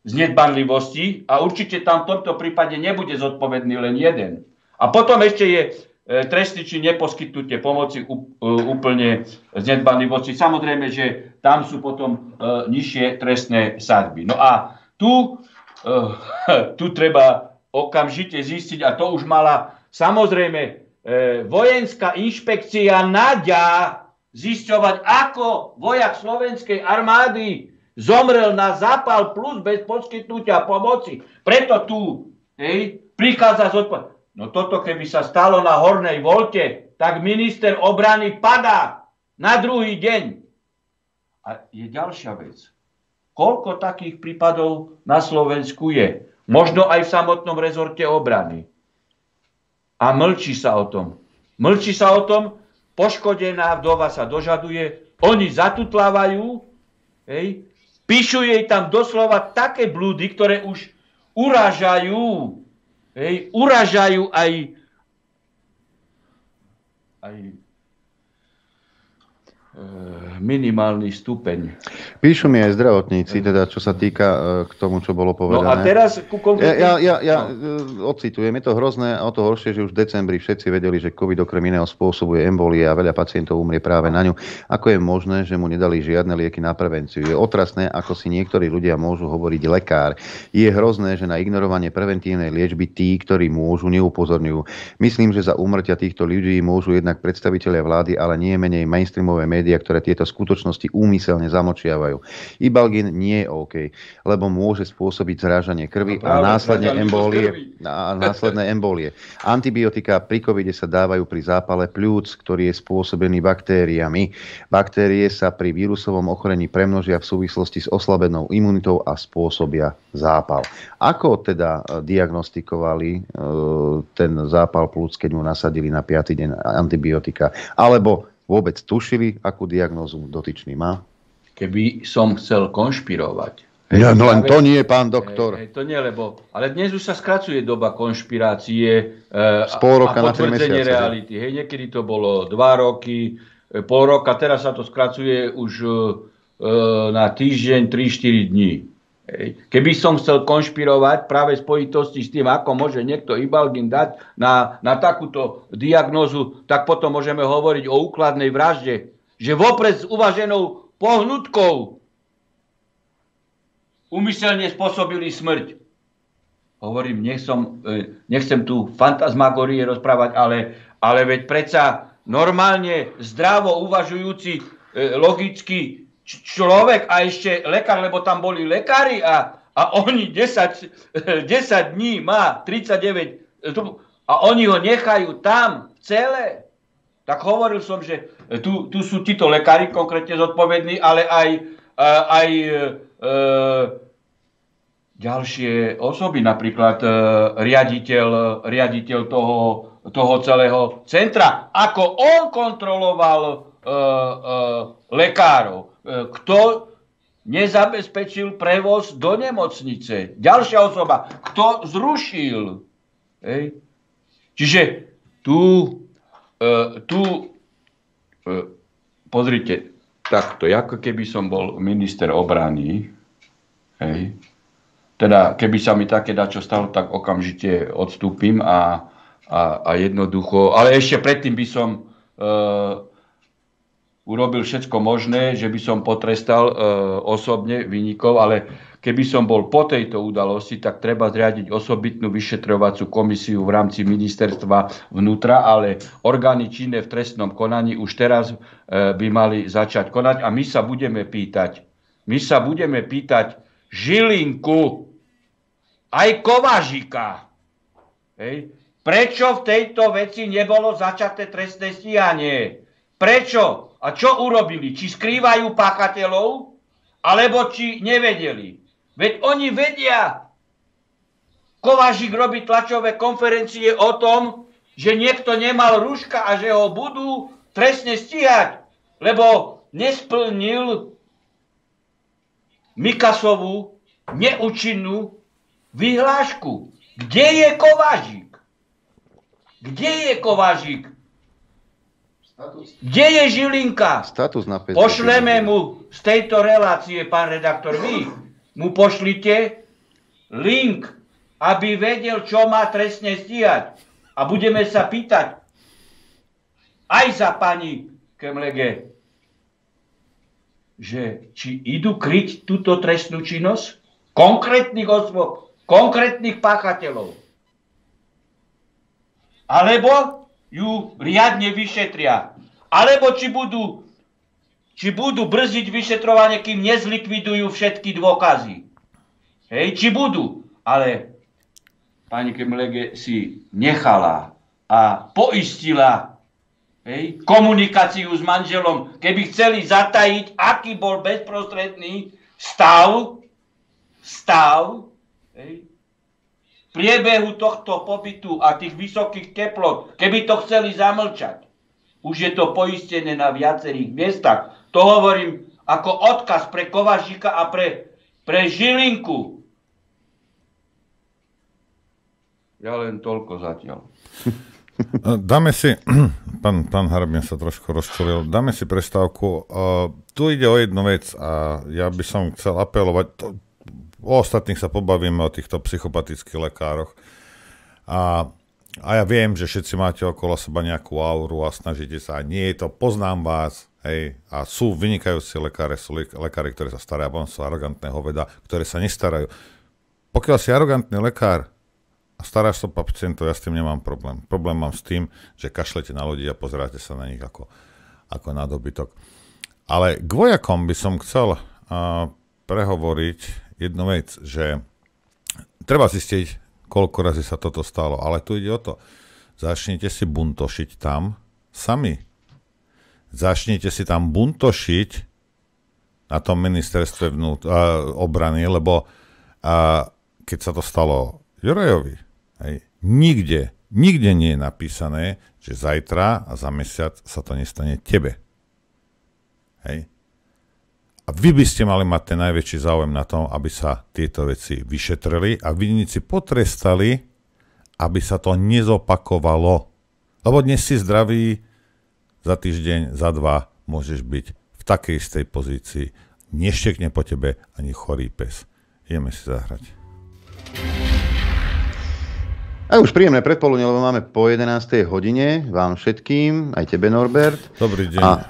z nedbanlivosti a určite tam v tomto prípade nebude zodpovedný len jeden. A potom ešte je trestný čin neposkytnutie pomoci úplne z nedbanlivosti. Samozrejme, že tam sú potom nižšie trestné sadzby. No a tu treba okamžite zistiť, a to už mala samozrejme vojenská inšpekcia NADA zisťovať, ako vojak slovenskej armády zomrel na zápal plus bez poskytnutia pomoci. Preto tu, hej, prichádza zodpovedať. No toto, keby sa stalo na Hornej Volte, tak minister obrany padá na druhý deň. A je ďalšia vec. Koľko takých prípadov na Slovensku je? Možno aj v samotnom rezorte obrany. A mlčí sa o tom. Mlčí sa o tom, poškodená vdova sa dožaduje, oni zatutlávajú, hej, píšu jej tam doslova také blúdy, ktoré už urážajú, hej, urážajú aj minimálny stupeň. Píšu mi aj zdravotníci, teda čo sa týka k tomu, čo bolo povedané. No a teraz ku konkrétne... Ja ocitujem, je to hrozné a o to horšie, že už v decembri všetci vedeli, že COVID okrem iného spôsobuje embolie a veľa pacientov umrie práve na ňu. Ako je možné, že mu nedali žiadne lieky na prevenciu? Je otrasné, ako si niektorí ľudia môžu hovoriť lekár. Je hrozné, že na ignorovanie preventívnej liečby tí, ktorí môžu, neupozorňujú. Myslím, že za úmrtia týchto ľudí môžu jednak predstavitelia vlády, ale nie menej mainstreamové médiá, ktoré tieto skutočnosti úmyselne zamlčiavajú. Ibalgin nie je OK, lebo môže spôsobiť zrážanie krvi a následné embolie. Antibiotika pri covide sa dávajú pri zápale pľúc, ktorý je spôsobený baktériami. Baktérie sa pri vírusovom ochorení premnožia v súvislosti s oslabenou imunitou a spôsobia zápal. Ako teda diagnostikovali ten zápal pľúc, keď mu nasadili na 5. deň antibiotika? Alebo vôbec tušili, akú diagnózu dotyčný má? Keby som chcel konšpirovať. No len to nie, pán doktor. To nie, ale dnes už sa skracuje doba konšpirácie z pol roka a potvrdzenie reality. Hej, niekedy to bolo 2 roky, pol roka, teraz sa to skracuje už na týždeň, 3-4 dní. Hej. Keby som chcel konšpirovať práve v spojitosti s tým, ako môže niekto Ibalgin dať na takúto diagnózu, tak potom môžeme hovoriť o úkladnej vražde. Že vopred s uvaženou pohnutkou úmyselne spôsobili smrť. Hovorím, nechcem tu fantasmagorie rozprávať, ale veď predsa normálne zdravo uvažujúci, logicky človek a ešte lekár, lebo tam boli lekári a oni 10 dní má 39 a oni ho nechajú tam celé. Tak hovoril som, že tu sú títo lekári konkrétne zodpovední, ale aj ďalšie osoby, napríklad riaditeľ toho celého centra. Ako on kontroloval lekárov. Kto nezabezpečil prevoz do nemocnice. Ďalšia osoba. Kto zrušil. Hej. Čiže tu pozrite, takto, ako keby som bol minister obrany, hej, teda keby sa mi také dačo stalo, tak okamžite odstúpim a jednoducho, ale ešte predtým by som urobil všetko možné, že by som potrestal osobne vinníkov, ale keby som bol po tejto udalosti, tak treba zriadiť osobitnú vyšetrovacú komisiu v rámci ministerstva vnútra, ale orgány činné v trestnom konaní už teraz by mali začať konať a my sa budeme pýtať Žilinku, aj Kovažika. Hej. Prečo v tejto veci nebolo začaté trestné stíhanie? Prečo? A čo urobili? Či skrývajú páchateľov? Alebo či nevedeli? Veď oni vedia. Kovažik robí tlačové konferencie o tom, že niekto nemal rúška a že ho budú trestne stíhať, lebo nesplnil Mikasovú neúčinnú vyhlášku. Kde je Kovažik? Kde je Kovažik? Kde je Žilinka? Pošleme mu z tejto relácie, pán redaktor, vy mu pošlite link, aby vedel, čo má trestne stíhať. A budeme sa pýtať aj za pani Kemlege, že či idú kryť túto trestnú činnosť konkrétnych osôb, konkrétnych páchateľov. Alebo ju riadne vyšetria. Alebo či budú brzdiť vyšetrovanie, kým nezlikvidujú všetky dôkazy. Hej, či budú. Ale pani Kemlege si nechala a poistila komunikáciu s manželom, keby chceli zatajiť, aký bol bezprostredný stav v priebehu tohto pobytu a tých vysokých teplot, keby to chceli zamlčať. Už je to poistené na viacerých miestach. To hovorím ako odkaz pre Kovažika a pre Žilinku. Ja len toľko zatiaľ. Dáme si, pán Harabin sa trošku rozčulil, dáme si prestávku. Tu ide o jednu vec a ja by som chcel apelovať, o ostatných sa pobavíme, o týchto psychopatických lekároch. A ja viem, že všetci máte okolo seba nejakú auru a snažíte sa, nie je to, poznám vás, hej, a sú vynikajúci lekári, sú lekári, ktorí sa starajú, a sú arogantné hoveda, ktoré sa nestarajú. Pokiaľ si arogantný lekár a staráš sa o pacientov, ja s tým nemám problém. Problém mám s tým, že kašlete na ľudí a pozeráte sa na nich ako na dobytok. Ale k vojakom by som chcel prehovoriť jednu vec, že treba zistiť, koľko razy sa toto stalo, ale tu ide o to. Začnite si buntošiť tam sami. Začnite si tam buntošiť na tom ministerstve obrany, lebo keď sa to stalo Jurajovi, nikde nie je napísané, že zajtra a za mesiac sa to nestane tebe. Hej. A vy by ste mali mať ten najväčší záujem na tom, aby sa tieto veci vyšetrili a vinníci potrestali, aby sa to nezopakovalo. Lebo dnes si zdravý, za týždeň, za 2 môžeš byť v takej istej pozícii. Neštekne po tebe ani chorý pes. Ideme si zahrať. A už príjemné predpoludne, lebo máme po 11. hodine. Vám všetkým, aj tebe Norbert. Dobrý deň. A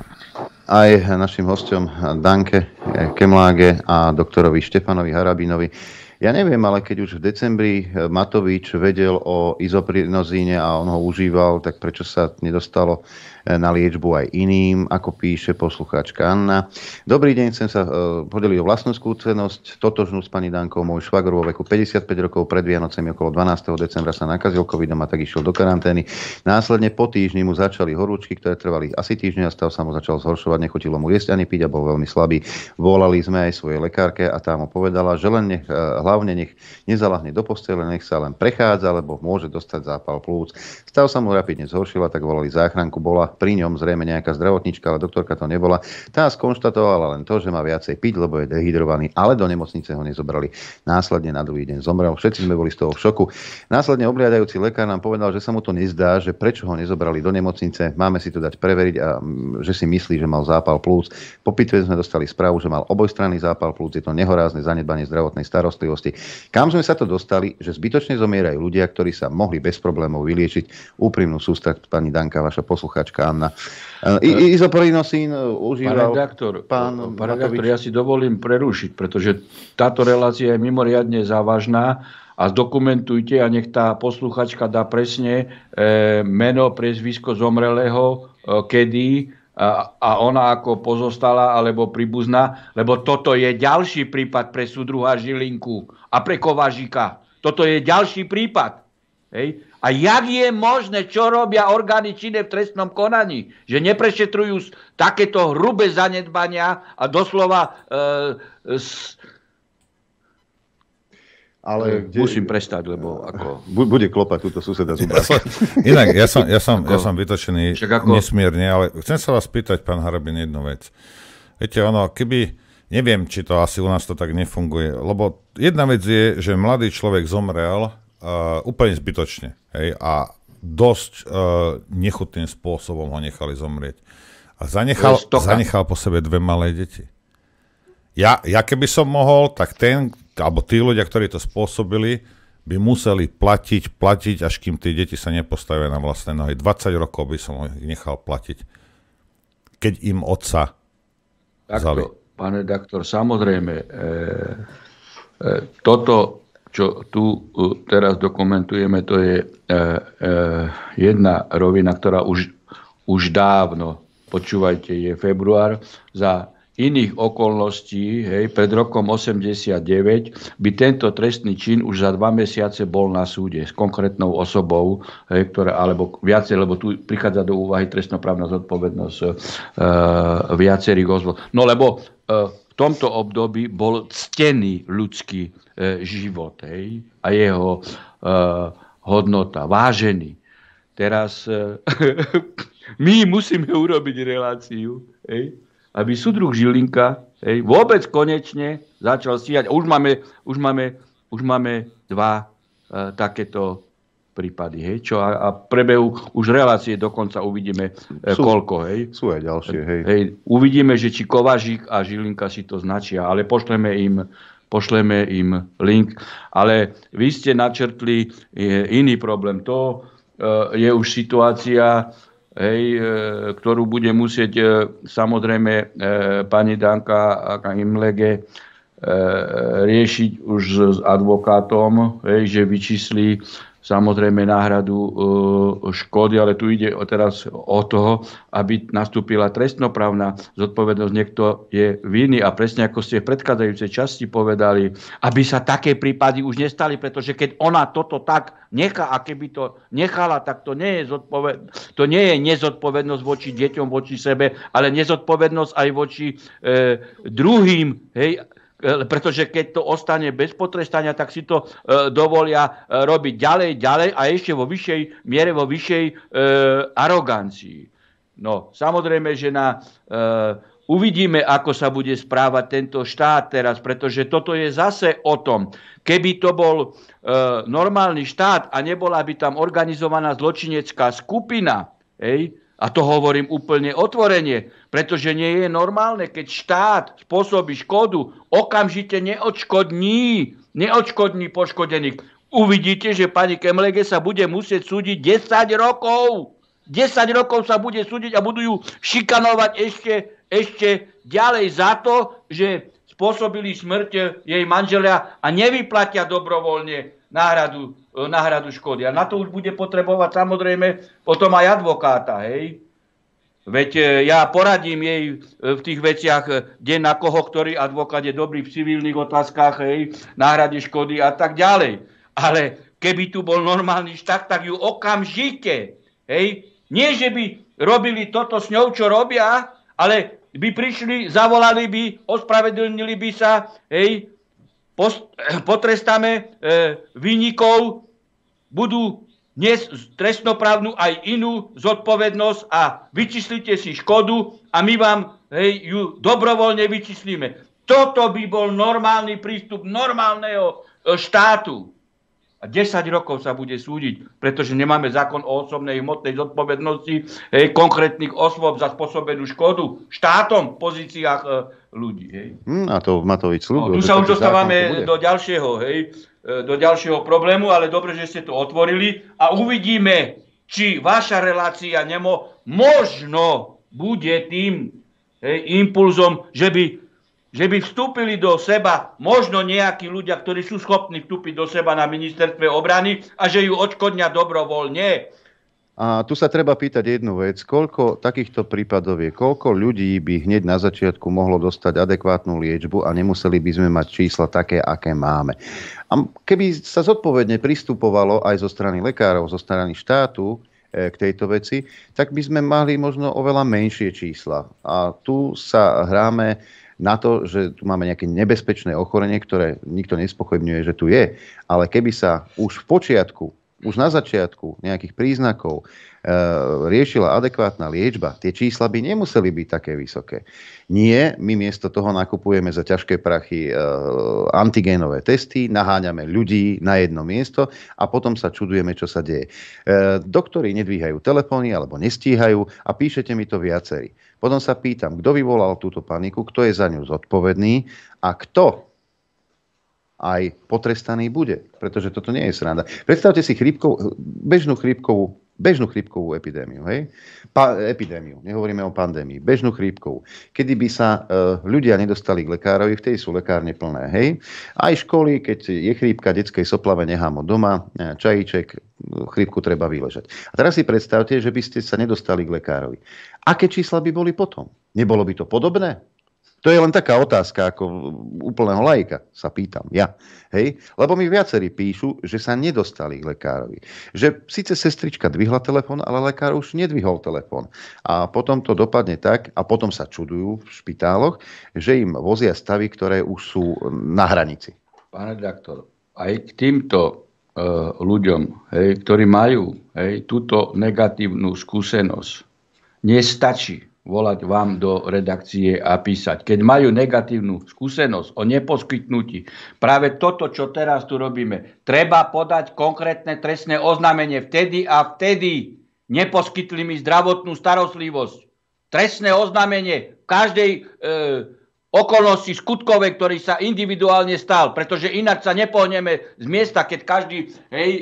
aj našim hosťom Danke Kemláge a doktorovi Štefanovi Harabinovi. Ja neviem, ale keď už v decembri Matovič vedel o izoprinozíne a on ho užíval, tak prečo sa nedostalo na liečbu aj iným, ako píše poslucháčka Anna. Dobrý deň, chcem sa podeliť o vlastnú skúsenosť, totožnú s pani Dankou. Môj švagor vo veku 55 rokov pred Vianocemi okolo 12. decembra sa nakazil covidom a tak išiel do karantény. Následne po týždni mu začali horúčky, ktoré trvali asi týždňa a stav sa mu začal zhoršovať, nechutilo mu jesť ani piť a bol veľmi slabý. Volali sme aj svojej lekárke a tá mu povedala, že len hlavne nech nezalahne do postele, nech sa len prechádza, lebo môže dostať zápal plúc. Stav sa mu rapidne zhoršila, tak volali záchranku, bola pri ňom zrejme nejaká zdravotníčka, ale doktorka to nebola. Tá skonštatovala len to, že má viacej piť, lebo je dehydrovaný, ale do nemocnice ho nezobrali. Následne na druhý deň zomrel. Všetci sme boli z toho v šoku. Následne obhliadajúci lekár nám povedal, že sa mu to nezdá, že prečo ho nezobrali do nemocnice. Máme si to dať preveriť a že si myslí, že mal zápal plúc. Po pitve sme dostali správu, že mal obojstranný zápal plúc. Je to nehorázne zanedbanie zdravotnej starostlivosti. Kam sme sa to dostali, že zbytočne zomierajú ľudia, ktorí sa mohli bez problémov vyliečiť. Úprimnú sústrasť, pani Danka, vaša posluchačka Čižinska Anna. Izoprinosín užíval... Pán redaktor, ja si dovolím prerušiť, pretože táto relácia je mimoriadne závažná a zdokumentujte a nech tá posluchačka dá presne meno, priezvisko zomrelého, kedy a ona ako pozostala alebo príbuzná, lebo toto je ďalší prípad pre súdruha Žilinku a pre Kovažika. Toto je ďalší prípad. Hej. A jak je možné, čo robia orgány činné v trestnom konaní? Že neprešetrujú takéto hrubé zanedbania a doslova... Ale musím prestať, lebo ako... Bude klopať túto suseda z obrázka. Inak, ja som vytočený nesmierne, ale chcem sa vás pýtať, pán Harabin, jednu vec. Viete, keby... Neviem, či to asi u nás to tak nefunguje, lebo jedna vec je, že mladý človek zomrel úplne zbytočne. Hej, a dosť nechutným spôsobom ho nechali zomrieť. A zanechal po sebe 2 malé deti. Ja keby som mohol, tak alebo tí ľudia, ktorí to spôsobili, by museli platiť, až kým tie deti sa nepostavia na vlastné nohy. 20 rokov by som ich nechal platiť. Keď im otca vzali. Pán redaktor, samozrejme, toto, čo tu teraz dokumentujeme, to je jedna rovina, ktorá už dávno, počúvajte, je február, za iných okolností, pred rokom 89, by tento trestný čin už za 2 mesiace bol na súde s konkrétnou osobou, alebo viacej, lebo tu prichádza do úvahy trestnoprávna zodpovednosť viacerých osôb. No lebo v tomto období bol ctený ľudský život a jeho hodnota, vážený. Teraz my musíme urobiť reláciu, aby súdruh Žilinka vôbec konečne začal stíhať. Už máme 2 takéto prípady, čo a prebehu už relácie dokonca uvidíme koľko. Sú aj ďalšie, uvidíme, že či Kovažík a Žilinka si to značia, ale pošleme im link. Ale vy ste načrtli iný problém. To je už situácia, ktorú bude musieť samozrejme pani Danka Imlege riešiť už s advokátom, že vyčísli samozrejme náhradu škody, ale tu ide teraz o toho, aby nastúpila trestnoprávna zodpovednosť. Niekto je vinný a presne ako ste v predchádzajúcej časti povedali, aby sa také prípady už nestali, pretože keď ona toto tak nechá a keby to nechala, tak to nie je nezodpovednosť voči deťom, voči sebe, ale nezodpovednosť aj voči druhým, pretože keď to ostane bez potrestania, tak si to dovolia robiť ďalej a ešte vo vyššej miere, vo vyššej arogancii. No, samozrejme, že uvidíme, ako sa bude správať tento štát teraz, pretože toto je zase o tom, keby to bol normálny štát a nebola by tam organizovaná zločinecká skupina, a to hovorím úplne otvorene, pretože nie je normálne, keď štát spôsobí škodu, okamžite neodškodní poškodených. Uvidíte, že pani Kemlege sa bude musieť súdiť 10 rokov. 10 rokov sa bude súdiť a budú ju šikanovať ešte ďalej za to, že spôsobili smrť jej manželia a nevyplatia dobrovoľne náhradu škody. A na to už bude potrebovať samozrejme potom aj advokáta. Veď ja poradím jej v tých veciach, kde na koho, ktorý advokát je dobrý v civilných otázkach, náhrade škody a tak ďalej. Ale keby tu bol normálny štát, tak ju okamžite, nie že by robili toto s ňou, čo robia, ale by prišli, zavolali by, ospravedlnili by sa, potrestáme vinníkov, budú dnes trestnoprávnu aj inú zodpovednosť a vyčíslite si škodu a my vám ju dobrovoľne vyčíslíme. Toto by bol normálny prístup normálneho štátu. A 10 rokov sa bude súdiť, pretože nemáme zákon o osobnej hmotnej zodpovednosti konkrétnych osôb za spôsobenú škodu štátom v pozíciách ľudí. A to Matovič slúbil. Tu sa už dostávame do ďalšieho problému, ale dobre, že ste to otvorili a uvidíme, či vaša relácia možno bude tým impulzom, že by vstúpili do seba možno nejakí ľudia, ktorí sú schopní vstúpiť do seba na ministerstve obrany a že ju odškodnia dobrovoľne. A tu sa treba pýtať jednu vec. Koľko takýchto prípadov je? Koľko ľudí by hneď na začiatku mohlo dostať adekvátnu liečbu a nemuseli by sme mať čísla také, aké máme? A keby sa zodpovedne pristupovalo aj zo strany lekárov, zo strany štátu k tejto veci, tak by sme mali možno oveľa menšie čísla. A tu sa hráme na to, že tu máme nejaké nebezpečné ochorenie, ktoré nikto nespochybňuje, že tu je. Ale keby sa už v počiatku, už na začiatku nejakých príznakov riešila adekvátna liečba, tie čísla by nemuseli byť také vysoké. Nie, my miesto toho nakupujeme za ťažké prachy antigénové testy, naháňame ľudí na jedno miesto a potom sa čudujeme, čo sa deje. Doktori nedvíhajú telefóny alebo nestíhajú a píšete mi to viacerí. Potom sa pýtam, kto vyvolal túto paniku, kto je za ňu zodpovedný a kto aj potrestaný bude, pretože toto nie je sranda. Predstavte si bežnú chrípkovú epidémiu, hej? Epidémiu, nehovoríme o pandémii, bežnú chrípkovú. Kedy by sa ľudia nedostali k lekárovi, vtedy sú lekárne plné, hej? Aj školy, keď je chrípka, detskej soplave nechám od doma, čajíček, chrípku treba vyležať. A teraz si predstavte, že by ste sa nedostali k lekárovi. Aké čísla by boli potom? Nebolo by to podobné? To je len taká otázka, ako úplného laika, sa pýtam ja. Hej? Lebo mi viacerí píšu, že sa nedostali k lekárovi. Že síce sestrička dvihla telefón, ale lekár už nedvihol telefón. A potom to dopadne tak, a potom sa čudujú v špitáloch, že im vozia stavy, ktoré už sú na hranici. Pán redaktor, aj k týmto ľuďom, ktorí majú túto negatívnu skúsenosť, nestačí volať vám do redakcie a písať. Keď majú negatívnu skúsenosť o neposkytnutí, práve toto, čo teraz tu robíme, treba podať konkrétne trestné oznámenie vtedy a vtedy neposkytli mi zdravotnú starostlivosť. Trestné oznámenie v každej okolnosti skutkovej, ktorý sa individuálne stal, pretože ináč sa nepohneme z miesta, keď každý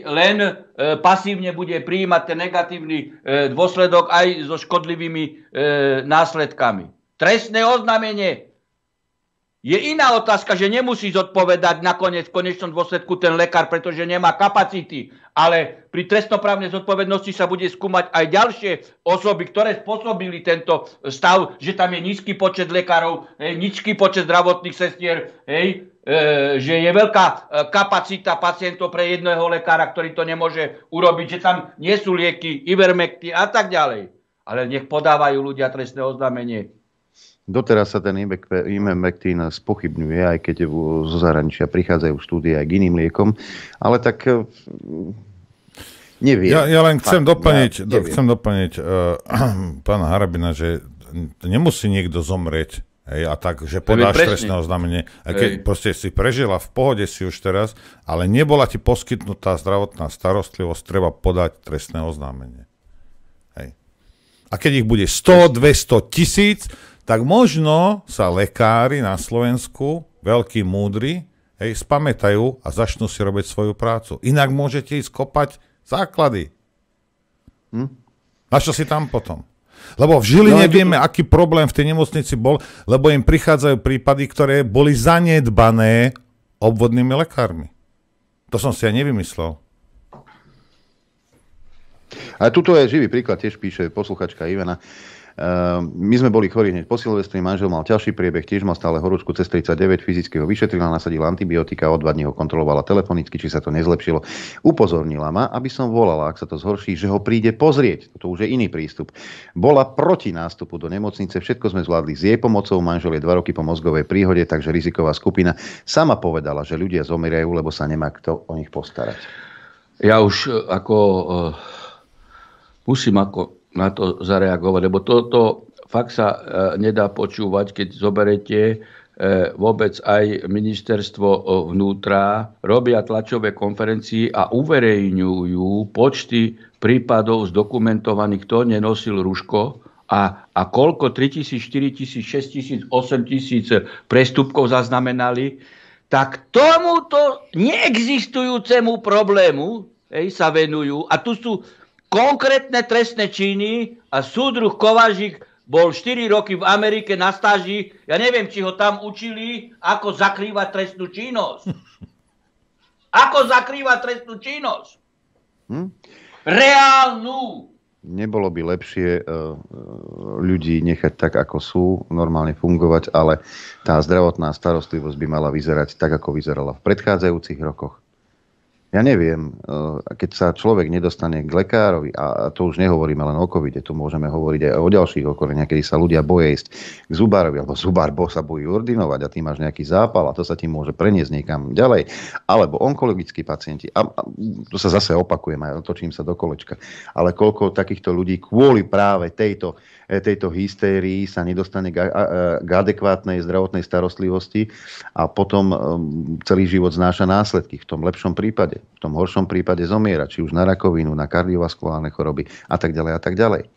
len pasívne bude prijímať ten negatívny dôsledok aj so škodlivými následkami. Trestné oznámenie je iná otázka, že nemusí zodpovedať nakoniec v konečnom dôsledku ten lekár, pretože nemá kapacity, ale pri trestnoprávnej zodpovednosti sa bude skúmať aj ďalšie osoby, ktoré spôsobili tento stav, že tam je nízky počet lekárov, nízky počet zdravotných sestier, že je veľká kapacita pacientov pre jedného lekára, ktorý to nemôže urobiť, že tam nie sú lieky, Ivermectin a tak ďalej. Ale nech podávajú ľudia trestné oznámenie. Doteraz sa ten Ivermectin spochybňuje, aj keď zo zahraničia prichádzajú štúdie aj k iným liekom, ale tak neviem. Ja len chcem doplniť pána Harabina, že nemusí niekto zomrieť, a tak, že podáš trestné oznámenie. Keď proste si prežila v pohode si už teraz, ale nebola ti poskytnutá zdravotná starostlivosť, treba podať trestné oznámenie. Hej. A keď ich bude 100, 200 000, tak možno sa lekári na Slovensku, veľkí múdri, spamätajú a začnú si robiť svoju prácu. Inak môžete ísť kopať základy. Na čo si tam potom? Lebo v Žiline vieme, aký problém v tej nemocnici bol, lebo im prichádzajú prípady, ktoré boli zanedbané obvodnými lekármi. To som si aj nevymyslel. A tuto je živý príklad, tiež píše posluchačka Ivana. My sme boli chorí hneď po Silvestri, manžel mal ťažší priebeh, tiež mal stále horúčku cez 39, fyzicky ho vyšetrila, nasadila antibiotika, o 2 dní ho kontrolovala telefonicky, či sa to nezlepšilo. Upozornila ma, aby som volala, ak sa to zhorší, že ho príde pozrieť. To už je iný prístup. Bola proti nástupu do nemocnice, všetko sme zvládli s jej pomocou, manžel je 2 roky po mozgovej príhode, takže riziková skupina. Sama povedala, že ľudia zomierajú, lebo sa nemá kto o nich postarať. Ja už musím na to zareagovať, lebo toto fakt sa nedá počúvať, keď zoberete vôbec aj ministerstvo vnútra, robia tlačové konferencie a uverejňujú počty prípadov zdokumentovaných, kto nenosil ruško a koľko 3 000, 4 000, 6 000, 8 000 prestupkov zaznamenali, tak tomuto neexistujúcemu problému sa venujú. A tu sú konkrétne trestné činy a súdruh Kovařík bol 4 roky v Amerike na stáži. Ja neviem, či ho tam učili, ako zakrývať trestnú činnosť. Ako zakrývať trestnú činnosť? Reálnu. Nebolo by lepšie ľudí nechať tak, ako sú, normálne fungovať, ale tá zdravotná starostlivosť by mala vyzerať tak, ako vyzerala v predchádzajúcich rokoch. Ja neviem, keď sa človek nedostane k lekárovi, a to už nehovoríme len o covide, tu môžeme hovoriť aj o ďalších okoreniach, kedy sa ľudia boja ísť k zubárovi, alebo zubár sa bojí ordinovať a ty máš nejaký zápal a to sa ti môže preniesť niekam ďalej. Alebo onkologickí pacienti. A to sa zase opakujem, aj otočím sa do kolečka. Ale koľko takýchto ľudí kvôli práve tejto hystérii sa nedostane k adekvátnej zdravotnej starostlivosti a potom celý život znáša následky v tom lepšom prípade. V tom horšom prípade zomiera, či už na rakovinu, na kardiovaskulárne choroby a tak ďalej a tak ďalej.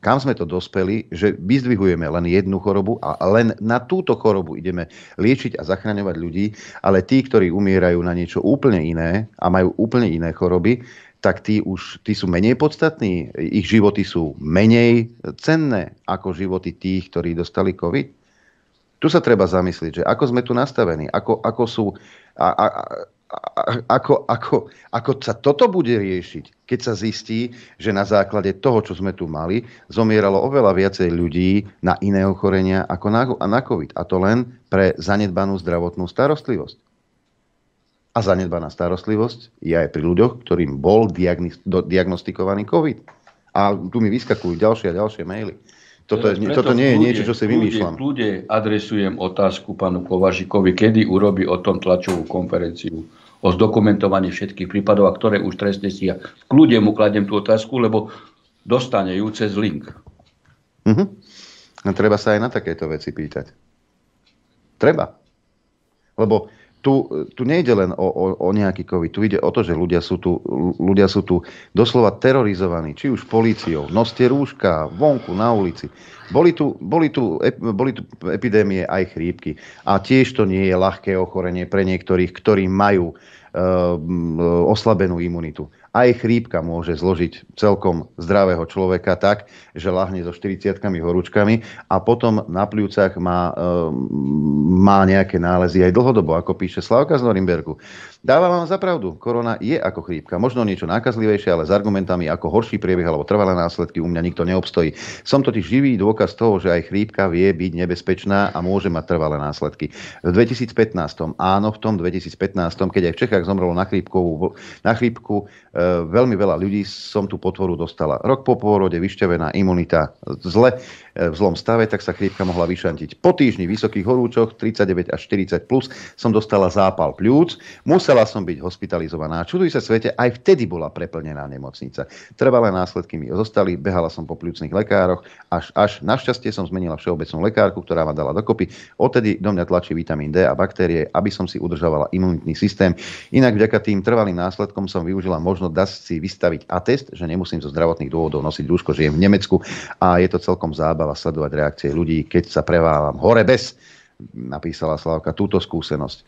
Kam sme to dospeli, že vyzdvihujeme len jednu chorobu a len na túto chorobu ideme liečiť a zachraňovať ľudí, ale tí, ktorí umierajú na niečo úplne iné a majú úplne iné choroby, tak tí sú menej podstatní, ich životy sú menej cenné ako životy tých, ktorí dostali COVID. Tu sa treba zamyslieť, že ako sme tu nastavení, ako sa toto bude riešiť, keď sa zistí, že na základe toho, čo sme tu mali, zomieralo oveľa viacej ľudí na iné ochorenia ako na COVID. A to len pre zanedbanú zdravotnú starostlivosť. A zanedbaná starostlivosť je aj pri ľuďoch, ktorým bol diagnostikovaný COVID. A tu mi vyskakujú ďalšie a ďalšie maily. Toto nie je niečo, čo si vymýšľam. Kľude adresujem otázku pánu Kovaříkovi, kedy urobí o tom tlačovú konferenciu o zdokumentovaní všetkých prípadov, a ktoré už trestne stíha. Kľude mu kladiem tú otázku, lebo dostane ju cez link. No, treba sa aj na takéto veci pýtať. Treba. Lebo tu nejde len o nejaký COVID, tu ide o to, že ľudia sú tu doslova terorizovaní, či už políciou, noste rúška, vonku, na ulici. Boli tu epidémie aj chrípky a tiež to nie je ľahké ochorenie pre niektorých, ktorí majú oslabenú imunitu. Aj chrípka môže zložiť celkom zdravého človeka tak, že ľahne so 40-kami horúčkami a potom na pľúcach má nejaké nálezy aj dlhodobo, ako píše Slavka z Norimbergu. Dávam vám za pravdu, korona je ako chrípka. Možno niečo nákazlivejšie, ale s argumentami ako horší priebeh alebo trvalé následky u mňa nikto neobstojí. Som totiž živý dôkaz toho, že aj chrípka vie byť nebezpečná a môže mať trvalé následky. V 2015, áno, v tom 2015, keď aj v Čechách zomrelo na chrípku veľmi veľa ľudí, som tú potvoru dostala. Rok po pôrode vyšťavená imunita v zlom stave, tak sa chrípka mohla vyšantiť. Po týždni vysokých horúčoch 39 až 40 plus som dostala zápal pľúc, musela som byť hospitalizovaná. Čuduj sa svete, aj vtedy bola preplnená nemocnica. Trvalé následky mi zostali, behala som po pľúcnych lekároch, až našťastie som zmenila všeobecnú lekárku, ktorá ma dala dokopy. Odtedy do mňa tlačí vitamín D a baktérie, aby som si udržovala imunitný systém. Inak vďaka tým trvalým následkom som využila možnosť dať si vystaviť atest, že nemusím zo zdravotných dôvodov nosiť rúško, žijem v Nemecku a je to celkom zábava sledovať reakcie ľudí, keď sa prevávam hore bez, napísala Slavka túto skúsenosť.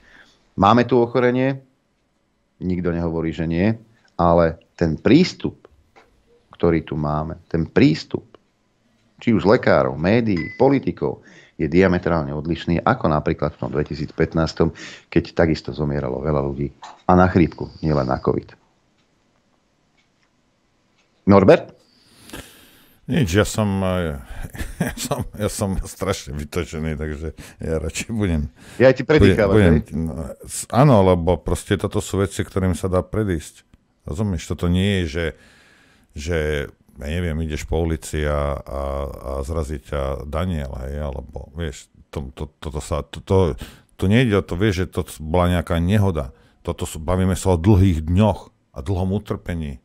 Máme tu ochorenie, nikto nehovorí, že nie, ale ten prístup, ktorý tu máme, ten prístup, či už lekárov, médií, politikov, je diametrálne odlišný ako napríklad v tom 2015, keď takisto zomieralo veľa ľudí. A na chrípku, nielen na COVID. Norbert? Nič, ja som strašne vytočený, takže ja radšej budem... Ja ti predýchávať, áno, lebo proste toto sú veci, ktorým sa dá predísť. Rozumieš? Toto nie je, že ja neviem, ideš po ulici a zrazí ťa Daniel, hej, alebo vieš, to nejde o to, vieš, že to bola nejaká nehoda. Bavíme sa o dlhých dňoch a dlhom utrpení.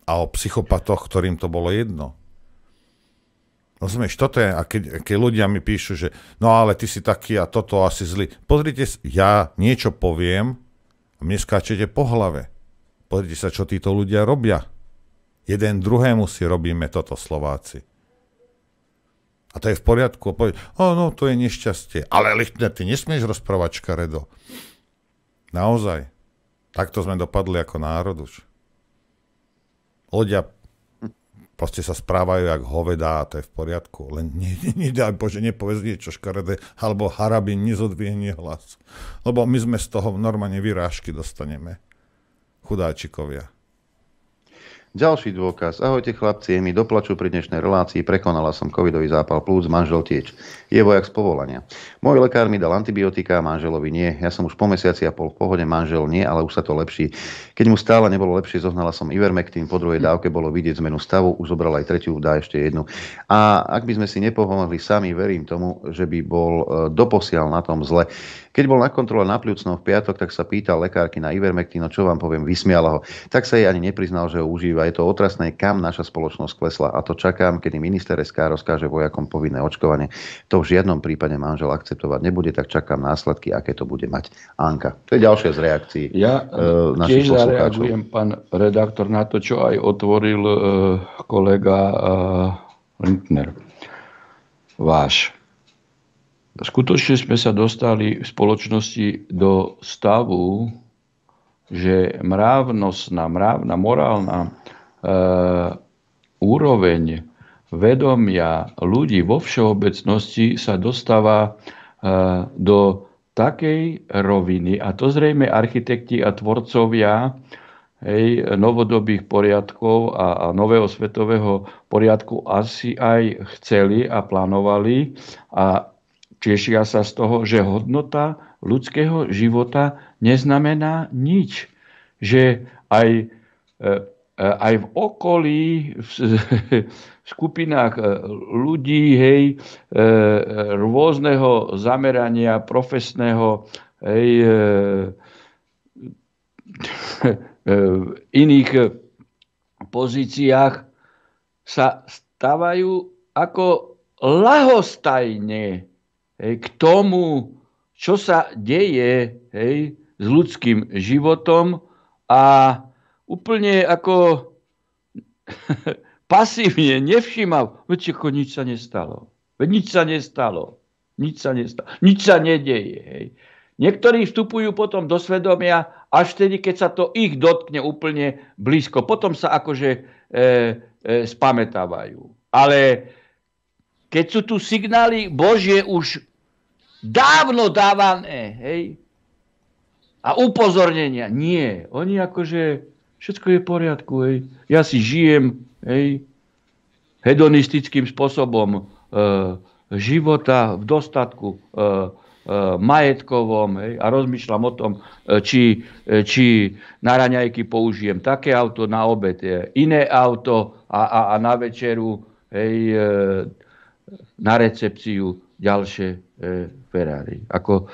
A o psychopatoch, ktorým to bolo jedno. Rozumieš, toto je, a keď ľudia mi píšu, že no ale ty si taký a toto asi zlý. Pozrite, ja niečo poviem a mne skáčete po hlave. Pozrite sa, čo títo ľudia robia. Jeden druhému si robíme toto, Slováci. A to je v poriadku. No to je nešťastie. Ale Lichtner, ty nesmieš rozprávať škaredo. Naozaj. Takto sme dopadli ako národ už. Ľudia proste sa správajú jak hovedá a to je v poriadku. Len nedaj Bože, nepovedz niečo škaredé, alebo harabín nezodvihne hlas. Lebo my sme z toho normálne vyrážky dostaneme. Chudáčikovia. Ďalší dôkaz. Ahojte chlapci, je mi doplaču pri dnešnej relácii, prekonala som covidový zápal plúc, manžel tiež. Je vojak z povolania. Môj lekár mi dal antibiotika, manželovi nie. Ja som už po mesiaci a pol v pohode, manžel nie, ale už sa to lepší. Keď mu stále nebolo lepšie, zohnala som Ivermectin, po druhej dávke bolo vidieť zmenu stavu, už zobral aj tretiu, dá ešte jednu. A ak by sme si nepomohli sami, verím tomu, že by bol doposiaľ na tom zle. Keď bol na kontrole na pľucnom v piatok, tak sa pýtal lekárky na Ivermectin, no čo vám poviem, vysmiala ho. Tak sa jej ani nepriznal, že ho užíva. Je to otrasné, kam naša spoločnosť klesla. A to čakám, kedy minister SK rozkáže vojakom povinné očkovanie. To v žiadnom prípade manžel akceptovať nebude, tak čakám následky, aké to bude mať. Anka. To je ďalšia z reakcií. Ja tiež zareagujem, pán redaktor, na to, čo aj otvoril kolega Lindner. Váš. Skutočne sme sa dostali v spoločnosti do stavu, že mravnostná, morálna úroveň vedomia ľudí vo všeobecnosti sa dostáva do takej roviny, a to zrejme architekti a tvorcovia novodobých poriadkov a nového svetového poriadku asi aj chceli a plánovali a tešia sa z toho, že hodnota ľudského života neznamená nič. Že aj v okolí, v skupinách ľudí, rôzneho zamerania, profesného, v iných pozíciách sa stávajú ako ľahostajne k tomu, čo sa deje s ľudským životom a úplne ako pasívne nevšímav. Veď nič sa nestalo. Nič sa nedeje. Niektorí vstupujú potom do svedomia až vtedy, keď sa to ich dotkne úplne blízko. Potom sa akože spamätávajú. Ale keď sú tu signály Božie už dávno dávané, a upozornenia, nie. Oni akože, všetko je v poriadku, Ja si žijem, hedonistickým spôsobom života v dostatku majetkovom, a rozmýšľam o tom, či na raňajky použijem také auto, na obed iné auto a na večeru, na recepciu ďalšie Ferrari. Ako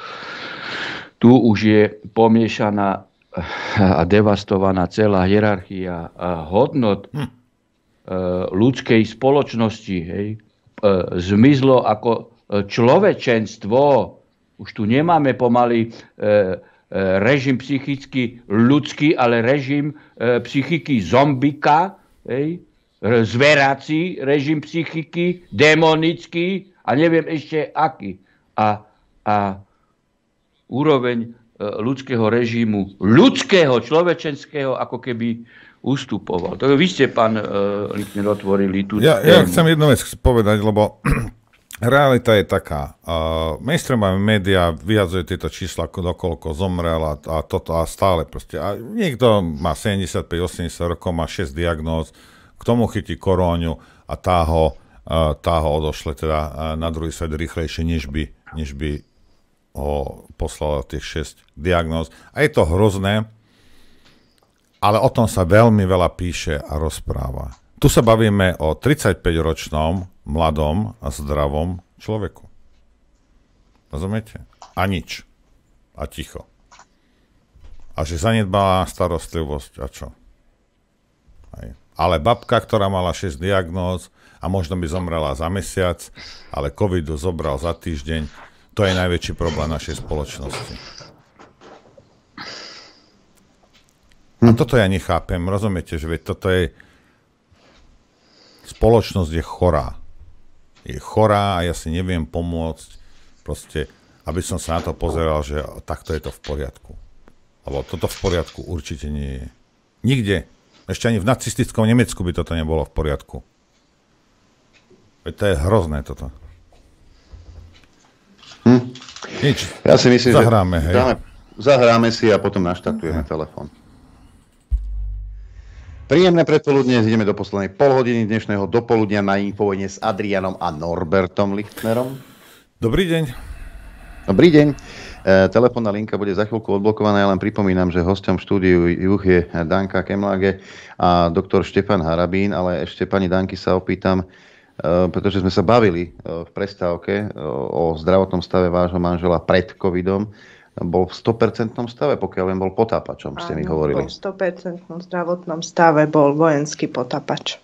tu už je pomiešaná a devastovaná celá hierarchia hodnot ľudskej spoločnosti. Zmizlo ako človečenstvo. Už tu nemáme pomaly režim psychicky ľudský, ale režim psychiky zombika, zverací režim psychiky, démonický a neviem ešte aký. A úroveň ľudského režimu, ľudského, človečenského, ako keby ustupoval. To vy ste, pán Lindner, otvorili tú tému. Ja chcem jednu vec povedať, lebo realita je taká. Mainstreamové médiá vyhadzujú tieto čísla, dokoľko zomrel a toto a stále proste. A niekto má 75-80 rokov, má 6 diagnóz, k tomu chytí koróňu a tá ho odošle teda na druhý svet rýchlejšie, než by ho poslala tých 6 diagnóz. A je to hrozné, ale o tom sa veľmi veľa píše a rozpráva. Tu sa bavíme o 35-ročnom, mladom a zdravom človeku. Rozumiete? A nič. A ticho. A že zanedbala starostlivosť a čo? Ale babka, ktorá mala 6 diagnóz a možno by zomrela za mesiac, ale covidu zobral za týždeň, to je najväčší problém našej spoločnosti. A toto ja nechápem, rozumiete, že toto je... Spoločnosť je chorá. Je chorá a ja si neviem pomôcť, proste, aby som sa na to pozeral, že takto je to v poriadku. Lebo toto v poriadku určite nie je. Nikde. Ešte ani v nacistickom Nemecku by toto nebolo v poriadku. Veď to je hrozné toto. Nič. Ja si myslím, zahráme, že zahráme si a potom naštartujeme telefón. Príjemné predpoludne, ideme do poslednej polhodiny dnešného dopoludnia na Infovojne s Adrianom a Norbertom Lichtnerom. Dobrý deň. Dobrý deň. Telefónna linka bude za chvíľku odblokovaná. Ja len pripomínam, že hosťom v štúdiu Juch je Danka Kemláge a doktor Štefan Harabín, ale ešte pani Danky sa opýtam, pretože sme sa bavili v prestávke o zdravotnom stave vášho manžela pred covidom. Bol v 100% stave, pokiaľ len bol potápačom, ste mi hovorili. Bol v 100% zdravotnom stave, bol vojenský potápač.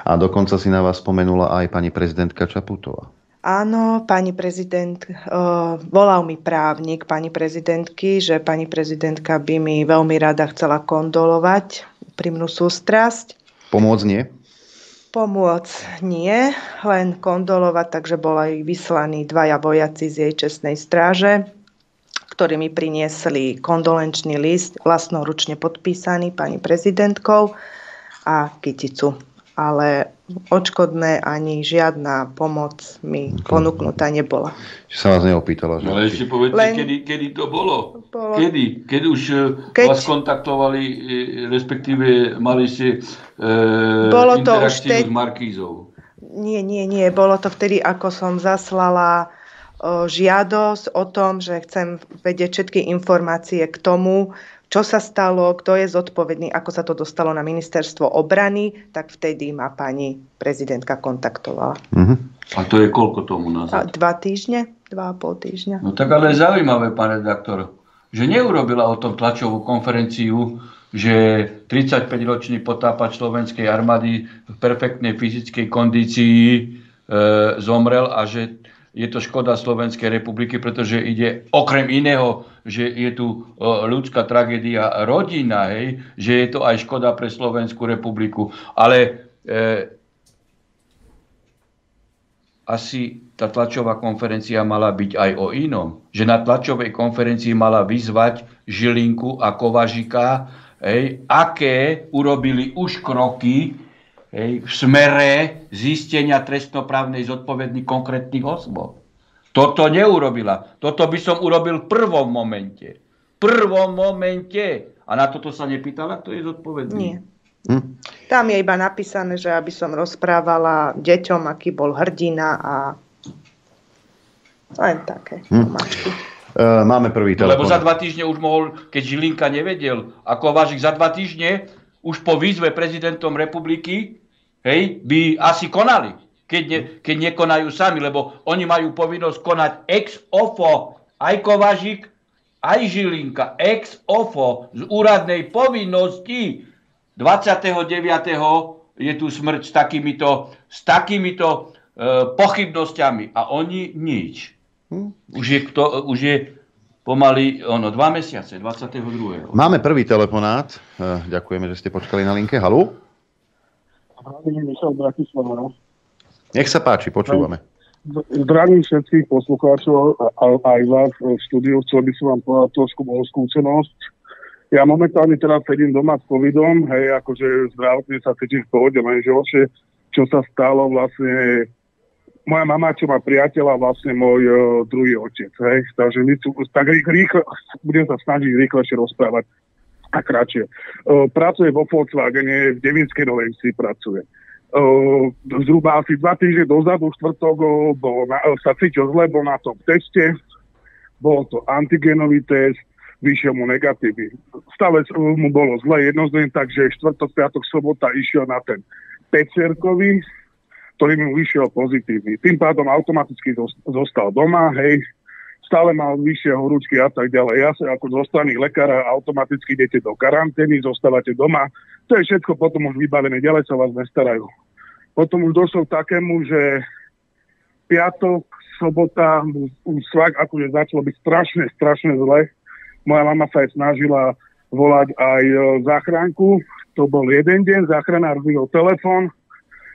A dokonca si na vás spomenula aj pani prezidentka Čaputová. Áno, pani prezident, volal mi právnik pani prezidentky, že pani prezidentka by mi veľmi rada chcela kondolovať, úprimnú sústrasť. Pomôcť nie? Pomôcť nie, len kondolovať, takže boli vyslaní 2 vojaci z jej čestnej stráže, ktorí mi priniesli kondolenčný list, vlastnoručne podpísaný pani prezidentkou a kyticu. Ale odškodné ani žiadna pomoc mi ponúknutá nebola. Čiže sa vás neopýtala. Že... Ale ešte povedzte, kedy to bolo? Kedy? Keď už vás kontaktovali, respektíve mali ste interakciu s Markízou? Nie. Bolo to vtedy, ako som zaslala žiadosť o tom, že chcem vedieť všetky informácie k tomu, čo sa stalo, kto je zodpovedný, ako sa to dostalo na ministerstvo obrany, tak vtedy ma pani prezidentka kontaktovala. A to je koľko tomu nazad? 2 týždne, 2,5 týždňa. No tak ale zaujímavé, pán redaktor, že neurobila o tom tlačovú konferenciu, že 35-ročný potápač slovenskej armády v perfektnej fyzickej kondícii zomrel a že je to škoda Slovenskej republiky, pretože ide okrem iného, že je tu ľudská tragédia rodina, hej, že je to aj škoda pre Slovenskú republiku. Ale asi tá tlačová konferencia mala byť aj o inom. Že na tlačovej konferencii mala vyzvať Žilinku a Kovažika, hej, aké urobili už kroky, v smere zistenia trestnoprávnej zodpovedných konkrétnych osôb. Toto neurobila. Toto by som urobil v prvom momente. A na toto sa nepýtala, kto je zodpovedný? Nie. Tam je iba napísané, že aby som rozprávala deťom, aký bol hrdina a len také. Máme prvý telefón. Lebo za 2 týždne už mohol, keď Žilinka nevedel, ako Kováčik za 2 týždne, už po výzve prezidentom republiky, hej, by asi konali, keď nekonajú sami, lebo oni majú povinnosť konať ex ofo, aj Kovažik, aj Žilinka, ex ofo, z úradnej povinnosti. 29. je tu smrť s takýmito pochybnosťami a oni nič. Už je pomaly 2 mesiace, 22. Máme prvý telefonát. Ďakujeme, že ste počkali na linke. Haló? Nech sa páči, počúvame. Zdravím všetkých poslucháčov a aj vás v štúdiu. Chcel by som vám povedať trošku moju skúsenosť. Ja momentálne teda sedím doma s covidom, hej, akože zdravotne sa cítim v pohode, lenže čo sa stalo vlastne, moja mama, čo má priateľa, vlastne môj druhý otec, hej, takže my tak rýchlo, budem sa snažiť rýchlejšie rozprávať a kratšie. Pracuje vo Volkswagene, v Devinskej Novej Vsi pracuje. Zhruba asi 2 týždne dozadu, štvrtok, sa cítil zle, bol na tom teste, bol to antigenový test, vyšiel mu negatívny. Stále mu bolo zle jednoznačne, takže štvrtok, piatok, sobota išiel na ten PCR-kový, ktorý mu vyšiel pozitívny. Tým pádom automaticky zostal doma, hej, stále mal vyššie horúčky a tak ďalej. Ja sa ako zo strany lekára automaticky idete do karantény, zostávate doma. To je všetko potom už vybavené, ďalej sa vás nestarajú. Potom už došlo k takému, že piatok, sobota, už fakt akože začalo byť strašne zle. Moja mama sa aj snažila volať aj záchranku. To bol jeden deň, záchranár vyhol telefón.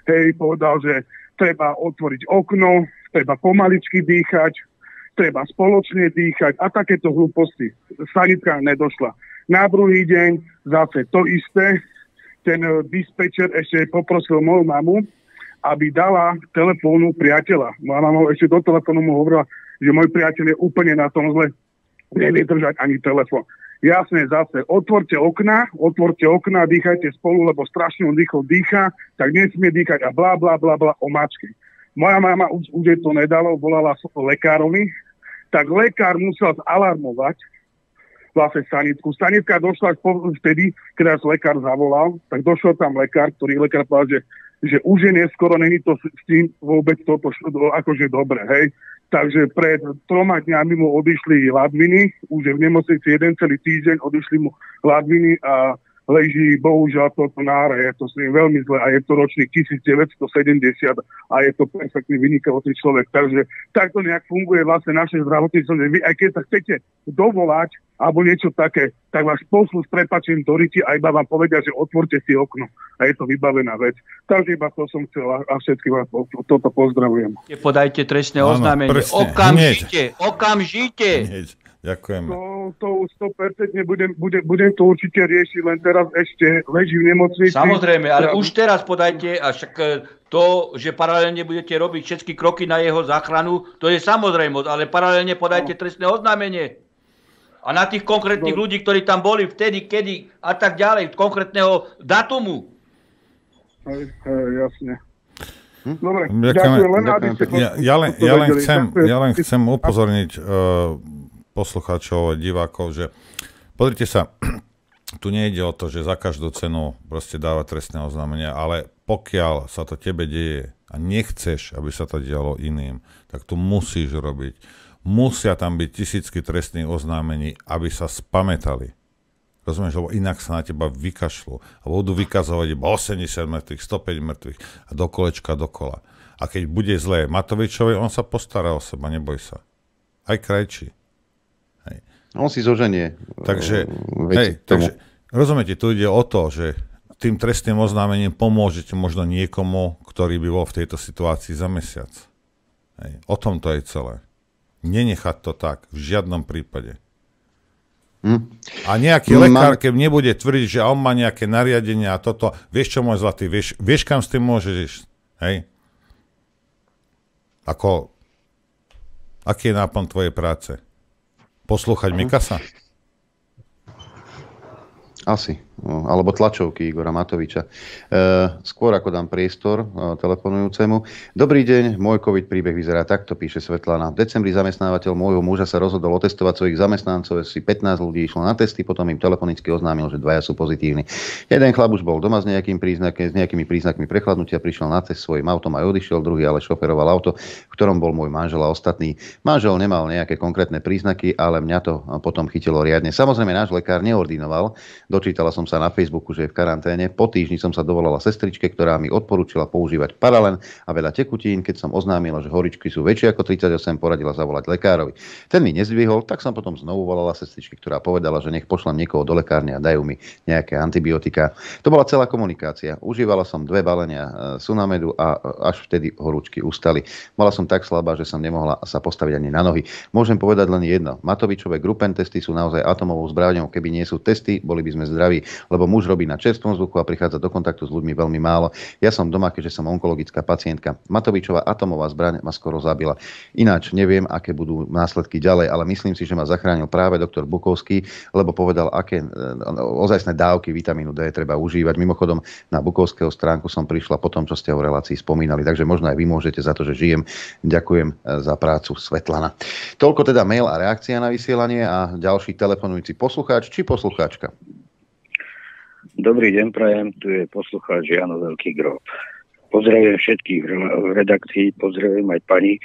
Hej, povedal, že treba otvoriť okno, treba pomaličky dýchať, treba spoločne dýchať a takéto hlúposti. Sanitka nedošla. Na druhý deň zase to isté. ten dispečer ešte poprosil moju mamu, aby dala telefónu priateľa. Moja mama ešte do telefónu mu hovorila, že môj priateľ je úplne na tom zle. Nevie držať ani telefón. Jasne, zase, otvorte okna, dýchajte spolu, lebo strašne on dýcha, tak nesmie dýchať a blá, blá, blá, blá, o mačke. Moja mama už je to nedalo, volala lekárovi, tak lekár musel zalarmovať vlastne sanitku. Sanitka došla vtedy, keď lekár zavolal, tak došiel tam lekár, ktorý lekár povedal, že už je neskoro, není to s tým vôbec toto akože dobre, hej. Takže pred 3 dňami mu odišli ladviny, už je v nemocnici jeden celý týždeň, odišli mu ladviny a leží bohužiaľ toto nára, je to s ním veľmi zle a je to ročník 1970 a je to perfektný vynikajúci človek. Takže takto nejak funguje vlastne naše zdravotníctvo, že vy aj keď sa chcete dovolať alebo niečo také, tak vás poslú s prepáčením do ryti a iba vám povedia, že otvorte si okno a je to vybavená vec. Takže iba to som chcel a všetkých vás toto pozdravujem. Podajte trestné oznámenie. Okamžite. Ďakujem. To už 100% budem to určite riešiť, len teraz ešte leží v nemocnici. Samozrejme, ale už teraz podajte, a však to, že paralelne budete robiť všetky kroky na jeho záchranu, to je samozrejmosť, ale paralelne podajte trestné oznámenie. A na tých konkrétnych ľudí, ktorí tam boli vtedy, kedy a tak ďalej, konkrétneho datumu. Jasne. Dobre, ďakujem. Ja len chcem upozorniť poslucháčov, divákov, že pozrite sa, tu nejde o to, že za každú cenu proste dáva trestné oznámenia, ale pokiaľ sa to tebe deje a nechceš, aby sa to dialo iným, tak to musíš robiť. Musia tam byť tisícky trestných oznámení, aby sa spamätali. Rozumieš, lebo inak sa na teba vykašľú a budú vykazovať iba 80 mŕtvych, 105 mŕtvych a do kolečka dokola. A keď bude zlé Matovičovi, on sa postará o seba, neboj sa. Aj Krajčí. On si zoženie. Takže rozumiete, tu ide o to, že tým trestným oznámením pomôžete možno niekomu, ktorý by bol v tejto situácii za mesiac. O tom to je celé. Nenechať to tak, v žiadnom prípade. A nejaký lekár, keď nebude tvrdiť, že on má nejaké nariadenia a toto, vieš čo, môj zlatý, vieš kam s tým môžeš ísť? Hej? Aký je náplň tvojej práce? Poslúchať Mikasa? Asi. Alebo tlačovky Igora Matoviča. Skôr ako dám priestor telefonujúcemu. Dobrý deň, môj COVID príbeh vyzerá takto, píše Svetlana. V decembri zamestnávateľ môjho muža sa rozhodol otestovať svojich zamestnancov, si 15 ľudí išlo na testy, potom im telefonicky oznámil, že 2 sú pozitívni. Jeden chlap už bol doma s nejakými príznakmi prechladnutia, prišiel na test svojím autom aj odišiel, druhý ale šoferoval auto, v ktorom bol môj manžel a ostatní. Manžel nemal nejaké konkrétne príznaky, ale mňa to potom chytilo riadne. Samozrejme náš lekár neordinoval. Dočítala som sa na Facebooku, že je v karanténe. Po týždni som sa dovolala sestričke, ktorá mi odporúčila používať Paralen a veľa tekutín. Keď som oznámila, že horičky sú väčšie ako 38, poradila zavolať lekárovi. Ten mi nezdvihol, tak som potom znovu volala sestričke, ktorá povedala, že nech pošlem niekoho do lekárne a dajú mi nejaké antibiotika. To bola celá komunikácia. Užívala som 2 balenia Sunamedu a až vtedy horúčky ustali. Bola som tak slabá, že som nemohla sa postaviť ani na nohy. Môžem povedať len jedno. Matovičové grupen testy sú naozaj atomovou zbraňou. Keby nie sú testy, boli by sme zdraví, lebo muž robí na čerstvom vzduchu a prichádza do kontaktu s ľuďmi veľmi málo. Ja som doma, keďže som onkologická pacientka. Matovičová atomová zbraň ma skoro zabila. Ináč neviem, aké budú následky ďalej, ale myslím si, že ma zachránil práve doktor Bukovský, lebo povedal, aké ozajstné dávky vitamínu D treba užívať. Mimochodom, na Bukovského stránku som prišla po tom, čo ste o relácii spomínali, takže možno aj vy môžete za to, že žijem. Ďakujem za prácu, Svetlana. Toľko teda mail a reakcia na vysielanie a ďalší telefonujúci poslucháč či poslucháčka. Dobrý deň, prajem, tu je poslucháč Jano Veľký Grob. Pozdravujem všetkých v redakcii, pozdravujem aj pani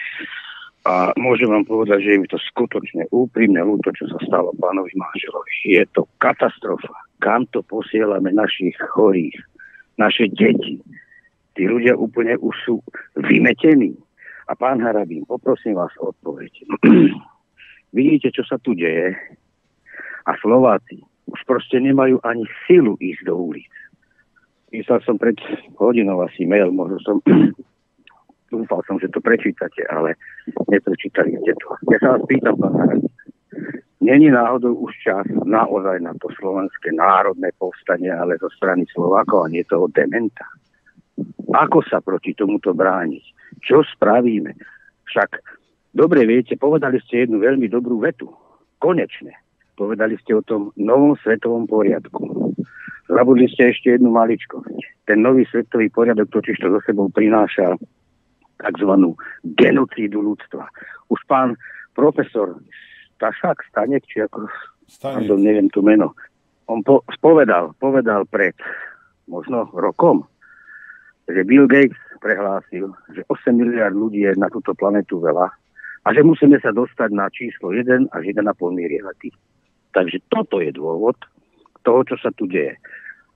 a môžem vám povedať, že je mi to skutočne úprimne ľúto, čo sa stalo pánovi manželovi. Je to katastrofa. Kam to posielame našich chorých, naše deti? Tí ľudia úplne už sú vymetení. A pán Harabín, poprosím vás o odpoveď. Vidíte, čo sa tu deje? A Slováci už proste nemajú ani silu ísť do ulic. Písal som pred hodinou asi mail, možno som dúfal som, že to prečítate, ale neprečítali ste to. Ja sa vás pýtam, pán Harabín, Není náhodou už čas naozaj na to slovenské národné povstanie, ale zo strany Slovákov a nie toho dementa. Ako sa proti tomuto brániť? Čo spravíme? Však dobre viete, povedali ste jednu veľmi dobrú vetu. Konečne. Povedali ste o tom novom svetovom poriadku. Zabudli ste ešte jednu maličkosť. Ten nový svetový poriadok totiž to so sebou prináša takzvanú genocídu ľudstva. Už pán profesor Stanek, či ako, neviem tu meno, on povedal pred možno rokom, že Bill Gates prehlásil, že 8 miliard ľudí je na túto planetu veľa a že musíme sa dostať na číslo 1 až 1,5 miliardy. Takže toto je dôvod toho, čo sa tu deje.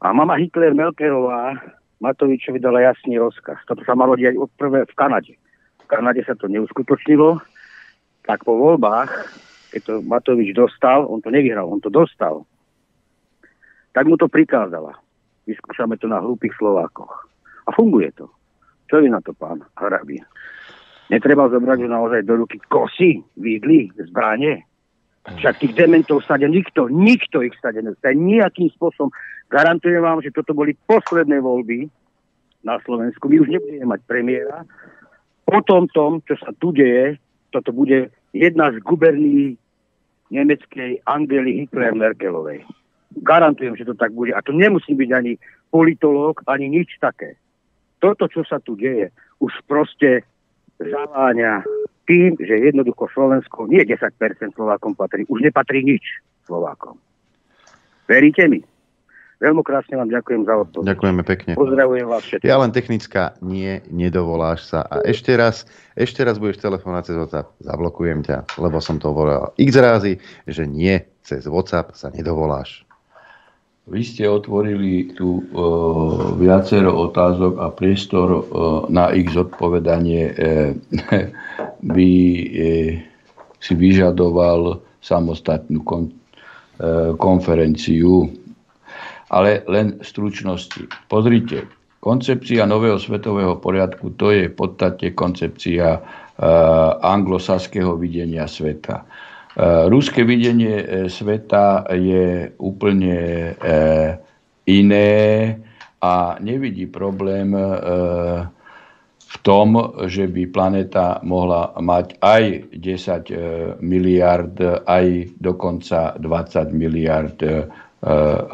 A mama Hitler-Merkelová Matovičovi dala jasný rozkaz. Toto sa malo diať prvé v Kanade. V Kanade sa to neuskutočnilo, tak po voľbách, keď to Matovič dostal, on to nevyhral, on to dostal, tak mu to prikázala. Vyskúšame to na hlúpych Slovákoch. A funguje to. Čo je na to, pán Harabín? Netreba zobrať už naozaj do ruky kosy, vidly, zbranie. Však tých dementov stade nikto ich stade nestane. Nijakým spôsobom. Garantujem vám, že toto boli posledné voľby na Slovensku. My už nebudeme mať premiéra. Po tom, čo sa tu deje, toto bude jedna z guberní nemeckej Angely Hitler-Merkelovej. Garantujem, že to tak bude. A to nemusí byť ani politológ, ani nič také. Toto, čo sa tu deje, už proste zaváňa tým, že jednoducho Slovensko, nie 10% Slovákom patrí, už nepatrí nič Slovákom. Veríte mi? Veľmi krásne vám ďakujem za odpoveď. Ďakujeme pekne. Pozdravujem vás všetkých. Ja len technická, nie, nedovoláš sa. A ešte raz budeš telefonovať cez WhatsApp, zablokujem ťa, lebo som to hovoril x razy, že nie, cez WhatsApp sa nedovoláš. Vy ste otvorili tu viacero otázok a priestor na ich zodpovedanie by si vyžadoval samostatnú konferenciu, ale len v stručnosti. Pozrite, koncepcia nového svetového poriadku, to je v podstate koncepcia anglosaského videnia sveta. Ruské videnie sveta je úplne iné a nevidí problém v tom, že by planéta mohla mať aj 10 miliard, aj dokonca 20 miliard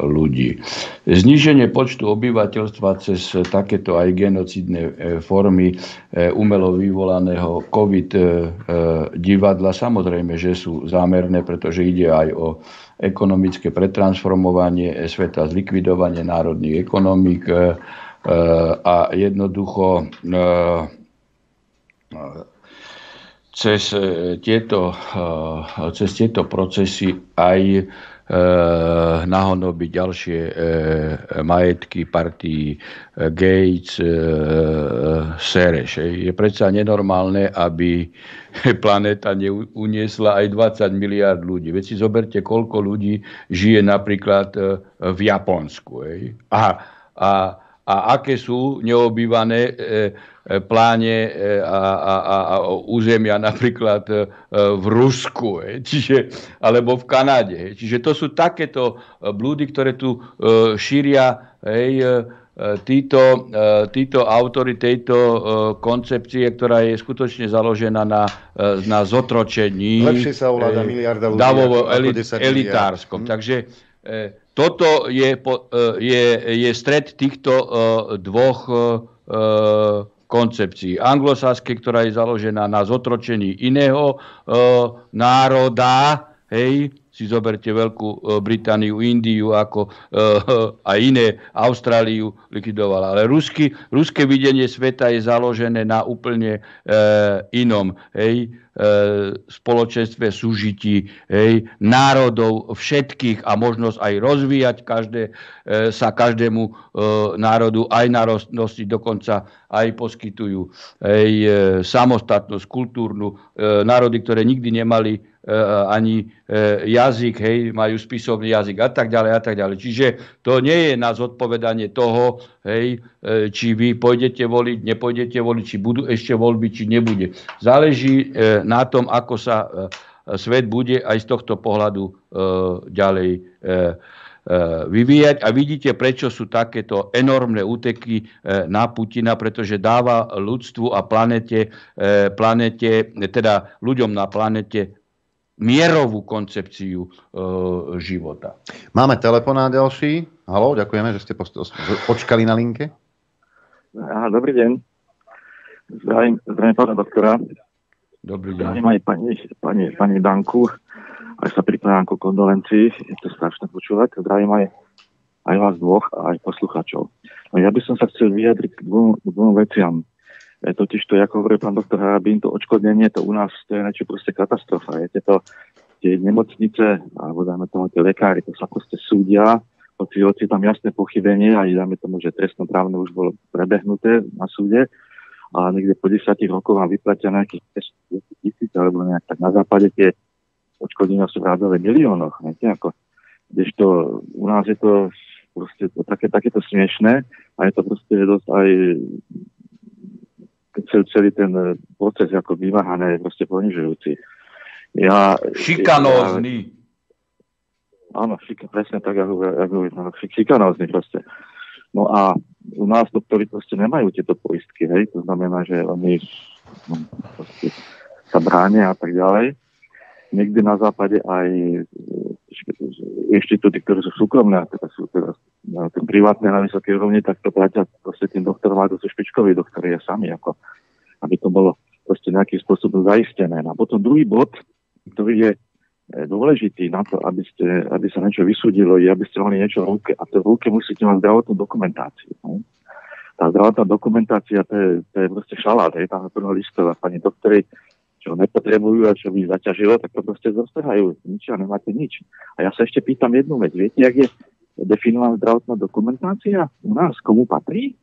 ľudí. Zníženie počtu obyvateľstva cez takéto aj genocidné formy umelo vyvolaného COVID divadla samozrejme, že sú zámerné, pretože ide aj o ekonomické pretransformovanie sveta, zlikvidovanie národných ekonomík a jednoducho cez tieto procesy aj nahonobiť ďalšie majetky partii Gates, Sereš. Je predsa nenormálne, aby planéta uniesla aj 20 miliard ľudí. Veď si zoberte, koľko ľudí žije napríklad v Japonsku. A aké sú neobývané pláne a územia napríklad v Rusku, alebo v Kanade. Čiže to sú takéto blúdy, ktoré tu šíria títo autory tejto koncepcie, ktorá je skutočne založená na zotročení. Lepšie sa ovláda miliarda ľudí davovo-elitárskom. Takže toto je stred týchto dvoch koncepcií. Anglosaskej, ktorá je založená na zotročení iného národa, si zoberte Veľkú Britániu, Indiu, ako a iné, Austráliu likvidovala. Ale ruské videnie sveta je založené na úplne inom spoločenstve súžití národov všetkých a možnosť aj rozvíjať sa každému národu, aj národnosti dokonca aj poskytujú samostatnosť kultúrnu. Národy, ktoré nikdy nemali ani jazyk, majú spisovný jazyk a tak ďalej a tak ďalej. Čiže to nie je na zodpovedanie toho, či vy pôjdete voliť, nepôjdete voliť, či budú ešte voľby, či nebude. Záleží na tom, ako sa svet bude aj z tohto pohľadu ďalej vyvíjať. A vidíte, prečo sú takéto enormné úteky na Putina, pretože dáva ľudstvu a planete, teda ľuďom na planete mierovú koncepciu života. Máme telefonát ďalší. Haló, ďakujeme, že ste počkali na linke. Aha, dobrý deň. Zdravím pána doktora. Dobrý deň. Zdravím aj pani Danku. Aj sa pripájam ku kondolencii. Je to strašné počúvať. Zdravím aj vás dvoch a aj poslucháčov. No, ja by som sa chcel vyjadriť k dvom veciam. Totiž to, ako hovorí pán doktor Harabín, to odškodnenie, to u nás to je niečo proste katastrofa. Viete to, tie nemocnice, alebo dáme tomu tie lekári, to sa proste súdia, hoci tam jasné pochybenie, aj dáme tomu, že trestnoprávne už bolo prebehnuté na súde, a niekde po 10 rokoch vám vyplatia nejakých 10 000, alebo nejak tak na západe tie odškodenia sú v rádové miliónoch. Viete, ako, kdežto u nás je to proste takéto smiešné a je to proste dosť aj celý ten proces ako vymáhané je proste ponižujúci. Šikanózny. Áno, presne tak, šikanózny proste. No a u nás doktori proste nemajú tieto poistky, hej, to znamená, že oni proste sa bránia a tak ďalej. Niekde na západe aj inštitúty, ktoré sú súkromné, a teda sú teraz ten privátne na vysokej úrovni, tak to platia proste tým doktorom, a to sú špičkoví doktori sami, ako aby to bolo proste nejakým spôsobom zaistené. A potom druhý bod, ktorý je dôležitý na to, aby sa niečo vysúdilo, je, aby ste mali niečo v ruke. A to v ruke musíte mať zdravotnú dokumentáciu. No? Tá zdravotná dokumentácia, to je proste šalát, je tam plno listov a pani doktori, čo nepotrebujú a čo by zaťažilo, tak to proste zostrhajú. Nič a nemáte nič. A ja sa ešte pýtam jednu vec. Viete, jak je definovaná zdravotná dokumentácia u nás? Komu patrí?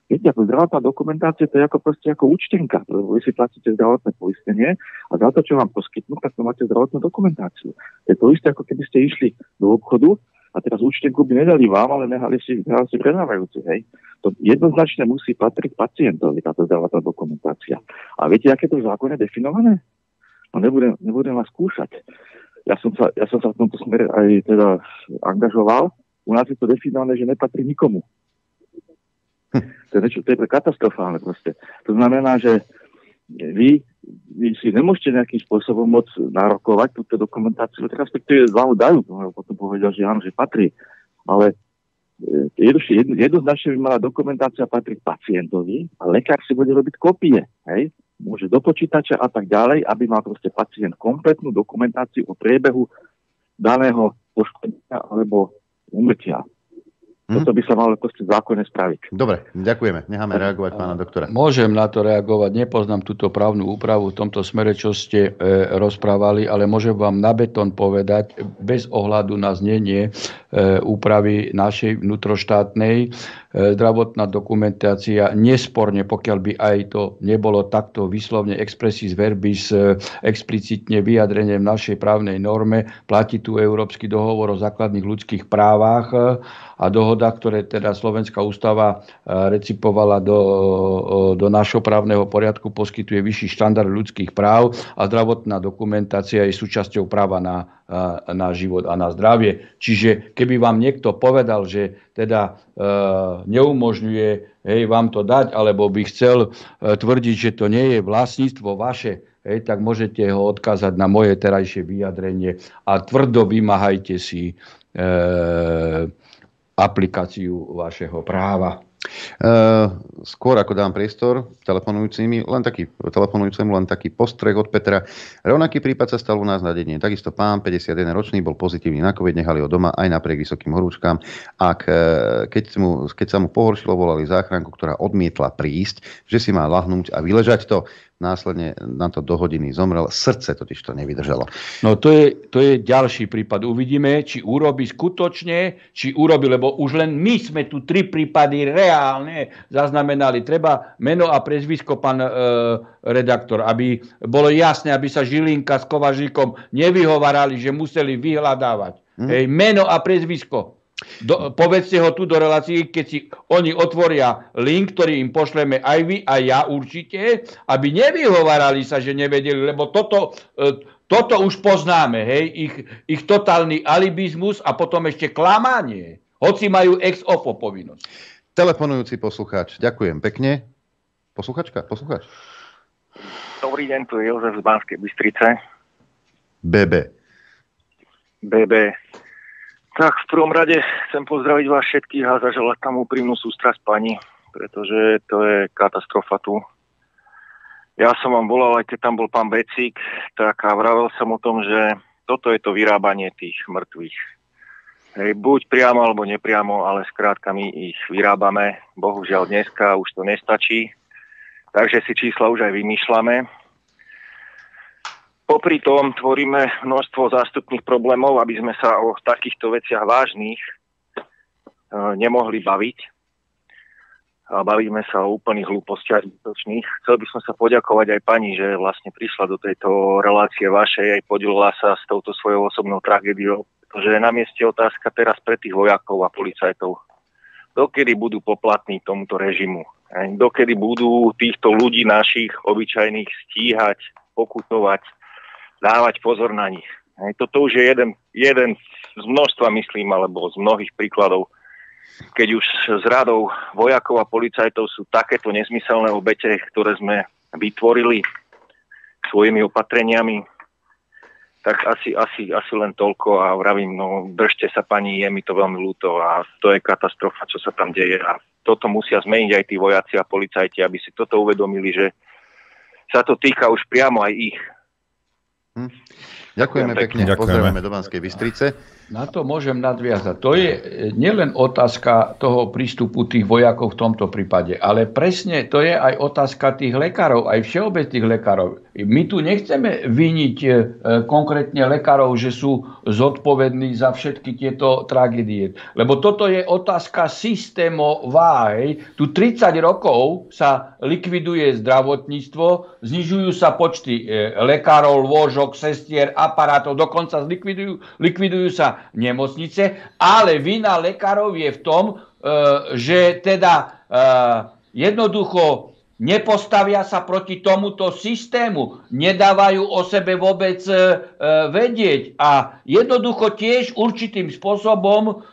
Viete, ako zdravotná dokumentácia, to je ako proste ako účtenka. Vy si platíte zdravotné poistenie a za to, čo vám poskytnú, tak to máte zdravotnú dokumentáciu. Je to isté, ako keby ste išli do obchodu a teraz účtenku by nedali vám, ale nehali si predávajúci. Hej. To jednoznačne musí patriť pacientovi, táto zdravotná dokumentácia. A viete, aké to v zákone definované? No nebudem vás skúšať. Ja som sa v tomto smere aj teda angažoval. U nás je to definované, že nepatrí nikomu. To je katastrofálne proste. To znamená, že vy si nemôžete nejakým spôsobom moc nárokovať túto dokumentáciu, respektíve vám dajú, potom povedal, že áno, že patrí. Ale jednoznačne by mala dokumentácia patriť pacientovi a lekár si bude robiť kopie, hej? Môže do počítača a tak ďalej, aby mal proste pacient kompletnú dokumentáciu o priebehu daného poškodenia alebo úmrtia. Toto by sa malo proste zákonne spraviť. Dobre, ďakujeme. Necháme reagovať pána doktora. Môžem na to reagovať. Nepoznám túto právnu úpravu v tomto smere, čo ste rozprávali, ale môžem vám na betón povedať, bez ohľadu na znenie úpravy našej vnútroštátnej, zdravotná dokumentácia nesporne, pokiaľ by aj to nebolo takto vyslovne expressis verbis explicitne vyjadrenie v našej právnej norme, platí tu Európsky dohovor o základných ľudských právach a dohoda, ktoré teda Slovenská ústava recipovala do našho právneho poriadku, poskytuje vyšší štandard ľudských práv a zdravotná dokumentácia je súčasťou práva na život a na zdravie. Čiže keby vám niekto povedal, že teda neumožňuje vám to dať, alebo by chcel tvrdiť, že to nie je vlastníctvo vaše, tak môžete ho odkázať na moje terajšie vyjadrenie a tvrdo vymáhajte si aplikáciu vašeho práva. Skôr ako dám priestor telefonujúcemu, len taký postreh od Petra. Rovnaký prípad sa stal u nás na dedine. Takisto pán 51-ročný bol pozitívny na COVID, nechali ho doma aj napriek vysokým horúčkám. Keď sa mu pohoršilo, volali záchranku, ktorá odmietla prísť, že si má lahnúť a vyležať to. Následne na to do hodiny zomrel. Srdce totiž to nevydržalo. No to je ďalší prípad. Uvidíme, či urobí skutočne, lebo už len my sme tu 3 prípady reálne zaznamenali. Treba meno a prezvisko, pán redaktor, aby bolo jasné, aby sa Žilinka s Kovažíkom nevyhovárali, že museli vyhľadávať. Meno a prezvisko. Povedzte ho tu do relácií, keď si oni otvoria link, ktorý im pošleme aj vy a ja určite, aby nevyhovárali sa, že nevedeli, lebo toto Toto už poznáme, hej, ich totálny alibizmus a potom ešte klamanie, hoci majú ex ofo povinnosť. Telefonujúci poslucháč, ďakujem pekne. Posluchačka, poslucháč. Dobrý deň, tu je Jozef z Banskej Bystrice. BB. Tak v prvom rade chcem pozdraviť vás všetkých a zaželať tam úprimnú sústrasť pani, pretože to je katastrofa tu. Ja som vám volal, aj keď tam bol pán Becík, tak a vravel som o tom, že toto je to vyrábanie tých mŕtvych. Hej, buď priamo alebo nepriamo, ale skrátka my ich vyrábame. Bohužiaľ dneska už to nestačí, takže si čísla už aj vymýšľame. Popri tom tvoríme množstvo zástupných problémov, aby sme sa o takýchto veciach vážnych nemohli baviť. A bavíme sa o úplných hlúpostiach zbytočných. Chcel by som sa poďakovať aj pani, že vlastne prišla do tejto relácie vašej, aj podelila sa s touto svojou osobnou tragédiou. Pretože na mieste otázka teraz pre tých vojakov a policajtov. Dokedy budú poplatní tomuto režimu? Dokedy budú týchto ľudí našich obyčajných stíhať, pokutovať, dávať pozor na nich. Toto už je jeden z množstva, myslím, alebo z mnohých príkladov, keď už s radou vojakov a policajtov sú takéto nezmyselné obete, ktoré sme vytvorili svojimi opatreniami, tak asi len toľko a vravím, no držte sa pani, je mi to veľmi ľúto a to je katastrofa, čo sa tam deje a toto musia zmeniť aj tí vojaci a policajti, aby si toto uvedomili, že sa to týka už priamo aj ich. Ďakujeme pekne. Pozdravujeme do Banskej Bystrice. Na to môžem nadviazať. To je nielen otázka toho prístupu tých vojakov v tomto prípade, ale presne to je aj otázka tých lekárov, aj všeobecných lekárov. My tu nechceme viniť konkrétne lekárov, že sú zodpovední za všetky tieto tragédie. Lebo toto je otázka systémová. Tu 30 rokov sa likviduje zdravotníctvo, znižujú sa počty lekárov, lôžok, sestier, aparátov, dokonca likvidujú sa nemocnice, ale vina lekárov je v tom, že teda jednoducho nepostavia sa proti tomuto systému, nedávajú o sebe vôbec vedieť a jednoducho tiež určitým spôsobom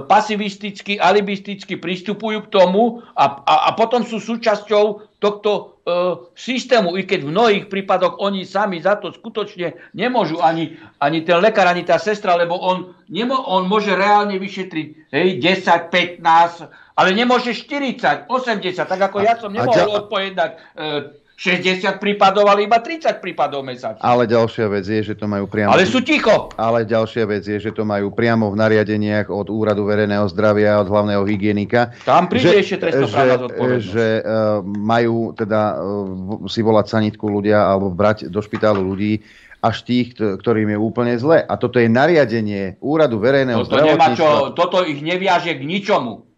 pasivisticky, alibisticky pristupujú k tomu a potom sú súčasťou tohto systému, i keď v mnohých prípadoch oni sami za to skutočne nemôžu, ani ten lekár, ani tá sestra, lebo on môže reálne vyšetriť 10, 15, ale nemôže 40, 80, tak ako ja som nemohol odpovedať 60 prípadov, ale iba 30 prípadov mesačne. Ale ďalšia vec je, že to majú priamo... Ale sú ticho! Ale ďalšia vec je, že to majú priamo v nariadeniach od Úradu verejného zdravia, od hlavného hygienika. Tam príde ešte trestnoprávna zodpovednosť. Že majú teda si volať sanitku ľudia alebo brať do špitálu ľudí až tých, ktorým je úplne zle. A toto je nariadenie Úradu verejného zdravotníctva. Toto ich neviaže k ničomu.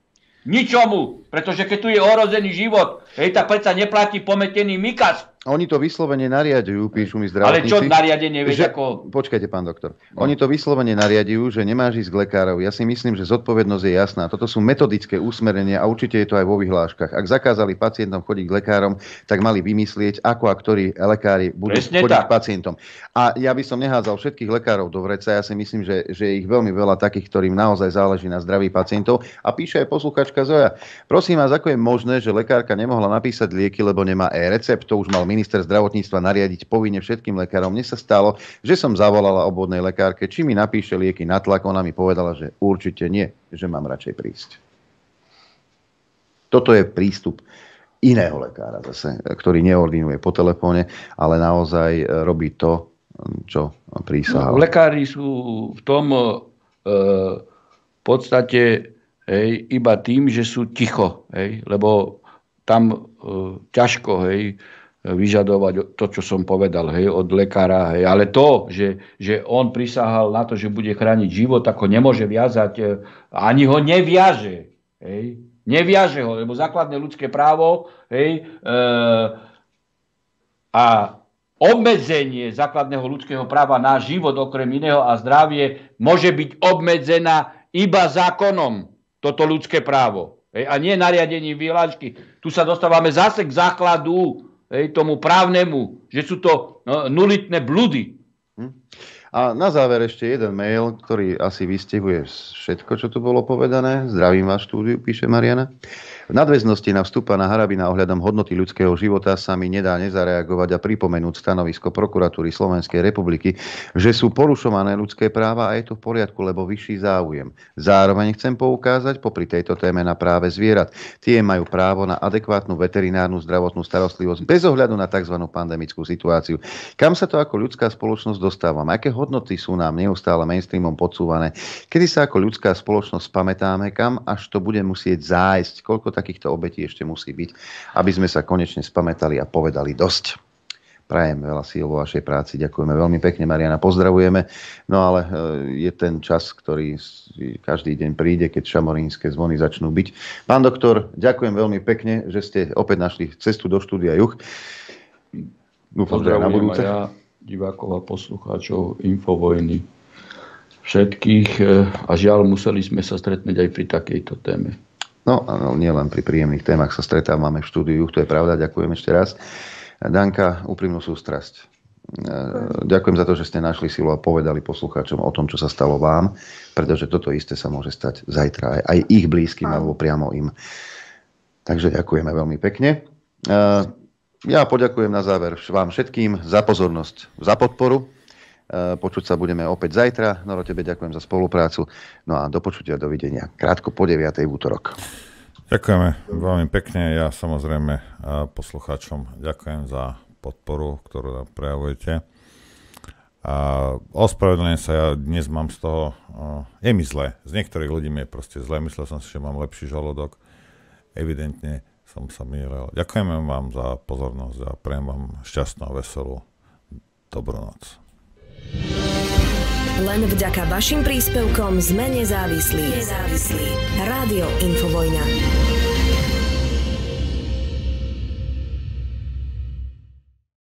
Ničomu, pretože keď tu je ohrozený život, tak predsa neplatí pometený mykaz. Oni to vyslovene nariadujú, píšu mi zdravotníci. Ale čo nariadenie, vieš ako... Počkajte, pán doktor. No. Oni to vyslovene nariadujú, že nemáš ísť k lekárov. Ja si myslím, že zodpovednosť je jasná. Toto sú metodické usmerenia a určite je to aj vo vyhláškach. Ak zakázali pacientom chodiť k lekárom, tak mali vymyslieť, ako a ktorí lekári budú chodiť k pacientom. A ja by som nehádzal všetkých lekárov do vreca. Ja si myslím, že je ich veľmi veľa takých, ktorým naozaj záleží na zdraví pacientov. A píše aj posluchačka Zoja. Prosím vás, ako je možné, že lekárka nemohla napísať lieky, lebo nemá e-recept? To už mal minister zdravotníctva nariadiť povinne všetkým lekárom. Mne sa stalo, že som zavolala obvodnej lekárke, či mi napíše lieky na tlak. Ona mi povedala, že určite nie, že mám radšej prísť. Toto je prístup iného lekára zase, ktorý neordinuje po telefóne, ale naozaj robí to, čo prísahal. Lekári sú v tom v podstate iba tým, že sú ticho, lebo tam ťažko vyžadovať to, čo som povedal, od lekára. Ale to, že on prisahal na to, že bude chrániť život, ako nemôže viazať, ani ho neviaže. Neviaže ho, lebo základné ľudské právo a obmedzenie základného ľudského práva na život, okrem iného, a zdravie, môže byť obmedzená iba zákonom, toto ľudské právo. A nie nariadením vyhlášky. Tu sa dostávame zase k základu, tomu právnemu, že sú to nulitné bludy. A na záver ešte jeden mail, ktorý asi vystihuje všetko, čo tu bolo povedané. Zdravím vás, štúdiu, píše Mariana. V nadväznosti na vstup pána Harabina ohľadom hodnoty ľudského života sa mi nedá nezareagovať a pripomenúť stanovisko prokuratúry Slovenskej republiky, že sú porušované ľudské práva a je to v poriadku, lebo vyšší záujem. Zároveň chcem poukázať popri tejto téme na práve zvierat. Tie majú právo na adekvátnu veterinárnu zdravotnú starostlivosť bez ohľadu na tzv. Pandemickú situáciu. Kam sa to ako ľudská spoločnosť dostávame? Aké hodnoty sú nám neustále mainstreamom podsúvané? Kedy sa ako ľudská spoločnosť pamätáme, kam až to bude musieť zájsť? Koľko takýchto obetí ešte musí byť, aby sme sa konečne spamätali a povedali dosť. Prajem veľa síl vo vašej práci. Ďakujeme veľmi pekne, Mariana, pozdravujeme. No ale je ten čas, ktorý každý deň príde, keď šamorínske zvony začnú byť. Pán doktor, ďakujem veľmi pekne, že ste opäť našli cestu do štúdia Juh. Pozdravujem aj ja, divákov a poslucháčov Infovojny. Všetkých a žiaľ, museli sme sa stretnúť aj pri takejto téme. No, nielen pri príjemných témach sa stretávame v štúdiu, to je pravda, ďakujem ešte raz. Danka, úprimnú sústrasť. Ďakujem za to, že ste našli silu a povedali poslucháčom o tom, čo sa stalo vám, pretože toto isté sa môže stať zajtra aj ich blízkym alebo priamo im. Takže ďakujeme veľmi pekne. Ja poďakujem na záver vám všetkým za pozornosť, za podporu. Počuť sa budeme opäť zajtra. Noro, tebe ďakujem za spoluprácu. No a do počutia, dovidenia. Krátko po 9:00 v útorok. Ďakujeme veľmi pekne. Ja samozrejme poslucháčom ďakujem za podporu, ktorú prejavujete. Ospravedlňujem sa, ja dnes mám z toho, je mi zle. Z niektorých ľudí mi je proste zle. Myslel som si, že mám lepší žalúdok. Evidentne som sa mýlil. Ďakujeme vám za pozornosť a prajem vám šťastnú a veselú dobrú noc. Len vďaka vašim príspevkom sme nezávislí. Rádio Infovojna.